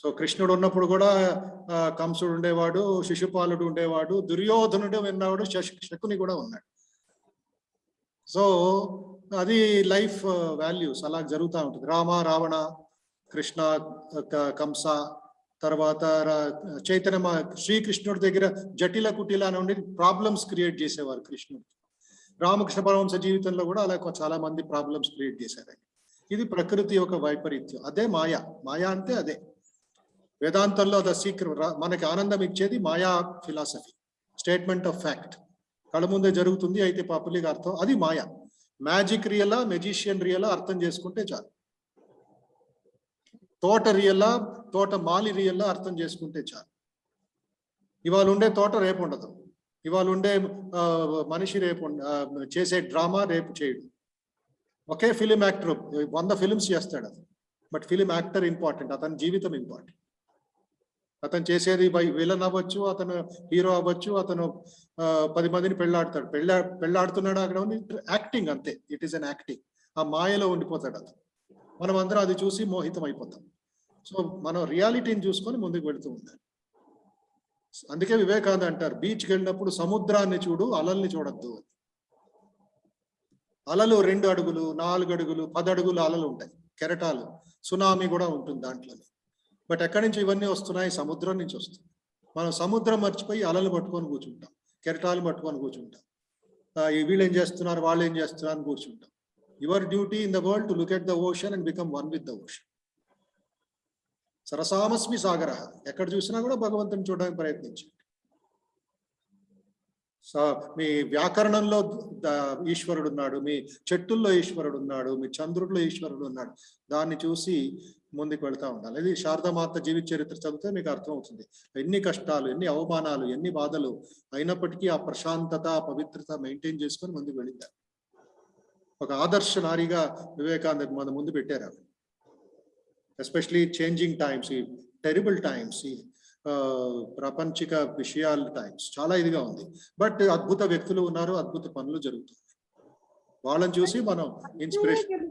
So కృష్ణుడు ఉన్నప్పుడు కూడా కంసుడు ఉండేవాడు, శిశుపాలుడు ఉండేవాడు, దుర్యోధనుడు విన్నవాడు, శకుని కూడా ఉన్నాడు. సో అది లైఫ్ వాల్యూస్ అలా జరుగుతూ ఉంటుంది. రామ, రావణ, కృష్ణ, కంస, తర్వాత చైతన్య శ్రీకృష్ణుడి దగ్గర జటిల కుటిల అని ఉండి ప్రాబ్లమ్స్ క్రియేట్ చేసేవారు కృష్ణుడు. రామకృష్ణ పరమహంస జీవితంలో కూడా అలా చాలా మంది ప్రాబ్లమ్స్ క్రియేట్ చేశారు. ఇది ప్రకృతి యొక్క వైపరీత్యం. అదే మాయా అంటే అదే. వేదాంతంలో ద సీక్రెట్, మనకి ఆనందం ఇచ్చేది మాయా ఫిలాసఫీ. Statement of fact. కళ్ళ ముందే జరుగుతుంది, అయితే పాపులర్గా అర్థం. అది మాయ. మ్యాజిక్ రియలా, మెజిషియన్ రియలా అర్థం చేసుకుంటే చాలు. తోట రియల్లా, తోట మాలి రియల్లా అర్థం చేసుకుంటే చాలు. ఇవాళ ఉండే తోట రేపు ఉండదు. ఇవాళ ఉండే మనిషి రేపు చేసే డ్రామా రేపు చేయడు. ఒకే ఫిలిం యాక్టర్ 100 ఫిలిమ్స్ చేస్తాడు అతను, బట్ ఫిలిం యాక్టర్ ఇంపార్టెంట్, అతని జీవితం ఇంపార్టెంట్. అతను చేసేది విలన్ అవ్వచ్చు, అతను హీరో అవ్వచ్చు, అతను 10 మందిని పెళ్ళాడతాడు. పెళ్ళాడుతున్నాడు అక్కడ ఉంది యాక్టింగ్, అంతే. It is an acting. ఆ మాయలో ఉండిపోతాడు అతను. మనం అందరం అది చూసి మోహితం అయిపోతాం. సో మనం రియాలిటీని చూసుకొని ముందుకు వెళుతూ ఉండాలి. అందుకే వివేకానంద అంటారు, బీచ్కి వెళ్ళినప్పుడు సముద్రాన్ని చూడు, అలల్ని చూడొద్దు. అలలు 2 అడుగులు, 4 అడుగులు, 10 అడుగులు అలలు ఉంటాయి, కెరటాలు, సునామీ కూడా ఉంటుంది దాంట్లో. బట్ ఎక్కడి నుంచి ఇవన్నీ వస్తున్నాయి? సముద్రం నుంచి వస్తుంది. మనం సముద్రం మర్చిపోయి అలలు పట్టుకొని కూర్చుంటాం, కెరటాలు పట్టుకొని కూర్చుంటాం. వీళ్ళు ఏం చేస్తున్నారు, వాళ్ళు ఏం చేస్తున్నారు అని కూర్చుంటాం. Your duty in the world to look at the ocean and become one with the ocean. సరసామస్మి సాగర. ఎక్కడ చూసినా కూడా భగవంతుని చూడడానికి ప్రయత్నించండి. మీ వ్యాకరణంలో ఈశ్వరుడు ఉన్నాడు, మీ చెట్టుల్లో ఈశ్వరుడు ఉన్నాడు, మీ చంద్రుడిలో ఈశ్వరుడు ఉన్నాడు. దాన్ని చూసి ముందుకు వెళ్తా ఉండాలి. ఇది శారదామాత జీవిత చరిత్ర చదివితే మీకు అర్థం అవుతుంది. ఎన్ని కష్టాలు, ఎన్ని అవమానాలు, ఎన్ని బాధలు అయినప్పటికీ ఆ ప్రశాంతత, పవిత్రత మెయింటైన్ చేసుకొని ముందుకు వెళ్ళింది. ఒక ఆదర్శ నారిగా వివేకానంద మన ముందు పెట్టారు. ఎస్పెషలీ చేంజింగ్ టైమ్స్, ఈ టెరిబుల్ టైమ్స్, ఈ ప్రాపంచిక విషయాల టైమ్స్ చాలా ఇదిగా ఉంది. బట్ అద్భుత వ్యక్తులు ఉన్నారు, అద్భుత పనులు జరుగుతుంది. వాళ్ళని చూసి మనం ఇన్స్పిరేషన్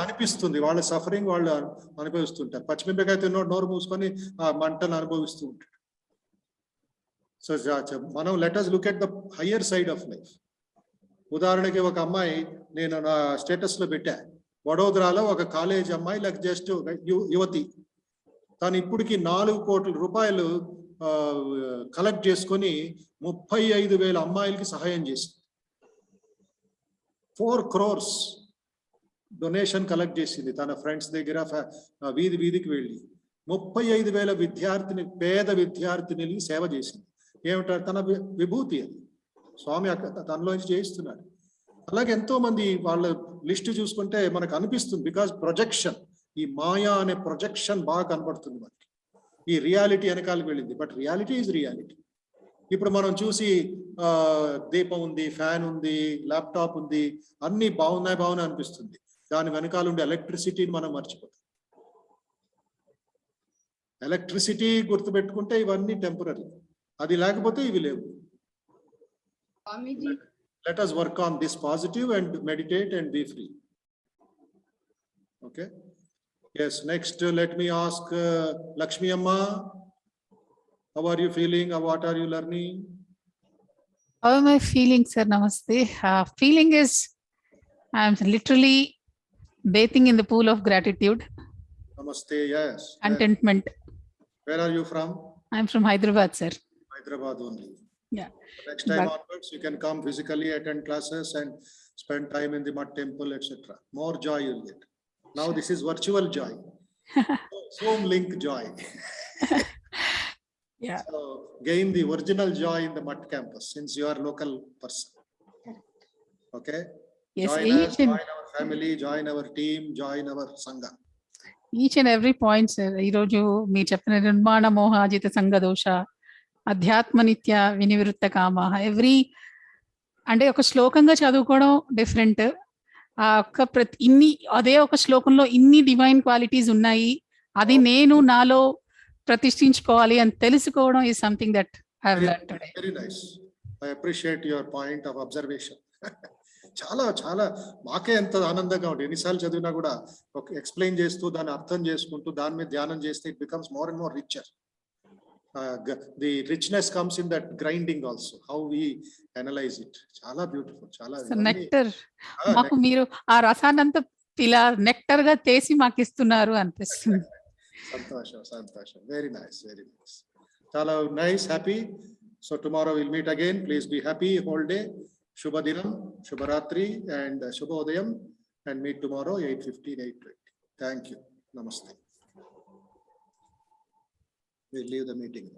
అనిపిస్తుంది. వాళ్ళ సఫరింగ్ వాళ్ళు అనుభవిస్తుంటారు. పచ్చిమిరపకాయ తిన్నోడు నోరు మూసుకొని ఆ మంటను అనుభవిస్తూ ఉంటాడు. సో మనం let us look at the higher side of life. ఉదాహరణకి ఒక అమ్మాయి, నేను నా స్టేటస్ లో పెట్టా, వడోదరాలో ఒక కాలేజ్ అమ్మాయి, లైక్ జస్ట్ యువతి, తను ఇప్పటికి 4 కోట్ల రూపాయలు కలెక్ట్ చేసుకొని 35,000 అమ్మాయిలకి సహాయం చేసింది. 4 crores డొనేషన్ కలెక్ట్ చేసింది తన ఫ్రెండ్స్ దగ్గర, వీధి వీధికి వెళ్ళి 35,000 విద్యార్థిని, పేద విద్యార్థిని సేవ చేసింది. ఏమిటారు? తన విభూతి అది. స్వామి తనలోంచి చేయిస్తున్నాడు. అలాగే ఎంతో మంది వాళ్ళ లిస్ట్ చూసుకుంటే మనకు అనిపిస్తుంది. బికాజ్ ప్రొజెక్షన్, ఈ మాయా అనే ప్రొజెక్షన్ బాగా కనబడుతుంది మనకి. ఈ రియాలిటీ వెనకాలకు వెళ్ళింది, బట్ రియాలిటీ ఈజ్ రియాలిటీ. ఇప్పుడు మనం చూసి దీపం ఉంది, ఫ్యాన్ ఉంది, ల్యాప్టాప్ ఉంది, అన్ని బాగున్నాయి అనిపిస్తుంది. దాని వెనకాల ఉండే ఎలక్ట్రిసిటీని మనం మర్చిపోతాం. ఎలక్ట్రిసిటీ గుర్తుపెట్టుకుంటే ఇవన్నీ టెంపరీ, అది లేకపోతే ఇవి లేవు. Let us work on this positive and meditate and be free. Okay. Yes. Next, let me ask Lakshmi Amma. How are you feeling? What are you learning? How am I feeling, sir? Namaste. Feeling is, I'm literally bathing in the pool of gratitude. Namaste. Yes. Contentment. Where are you from? I'm from Hyderabad, sir. Hyderabad only. Yeah. Next time onwards, you can come physically, attend classes, and spend time in the mud temple, etc. More joy you'll get. Now this is virtual joy. Zoom link joy. Yeah. So gain the original joy in the mud campus since you are local person. Okay. Yes. Join us, join our family, join our team, join our sangha. Each and every point, sir. Iroju mee cheppina nirmana moha ajita sangha dosha, అధ్యాత్మ నిత్య వినివృత్త కామ, every అంటే ఒక శ్లోకంగా చదువుకోవడం different. ఆ ఒక్క ఇన్ని అదే ఒక శ్లోకంలో ఇన్ని డివైన్ క్వాలిటీస్ ఉన్నాయి, అది నేను నాలో ప్రతిష్ఠించుకోవాలి అని తెలుసుకోవడం is something that I have learned today. Very nice. I appreciate your point of observation. చాలా చాలా మాకే ఎంత ఆనందంగా ఉంటుంది. ఎన్నిసార్లు చదివినా కూడా ఒక ఎక్స్ప్లెయిన్ చేస్తూ దాన్ని అర్థం చేసుకుంటూ దాని మీద ధ్యానం చేస్తే it becomes more and more richer. The richness comes in that grinding also, how we analyze it. Chala beautiful, chala nectar. Maku meeru aa rasananta pila nectar ga tesi maku istunnaru anpistundi. Santosham. Very nice, very nice. Chala nice, happy. So tomorrow we'll meet again. Please be happy whole day. Shubha dinam, Shubha Ratri and Shubhodayam, and meet tomorrow 8:15, 8:20. Thank you. Namaste. We leave the meeting.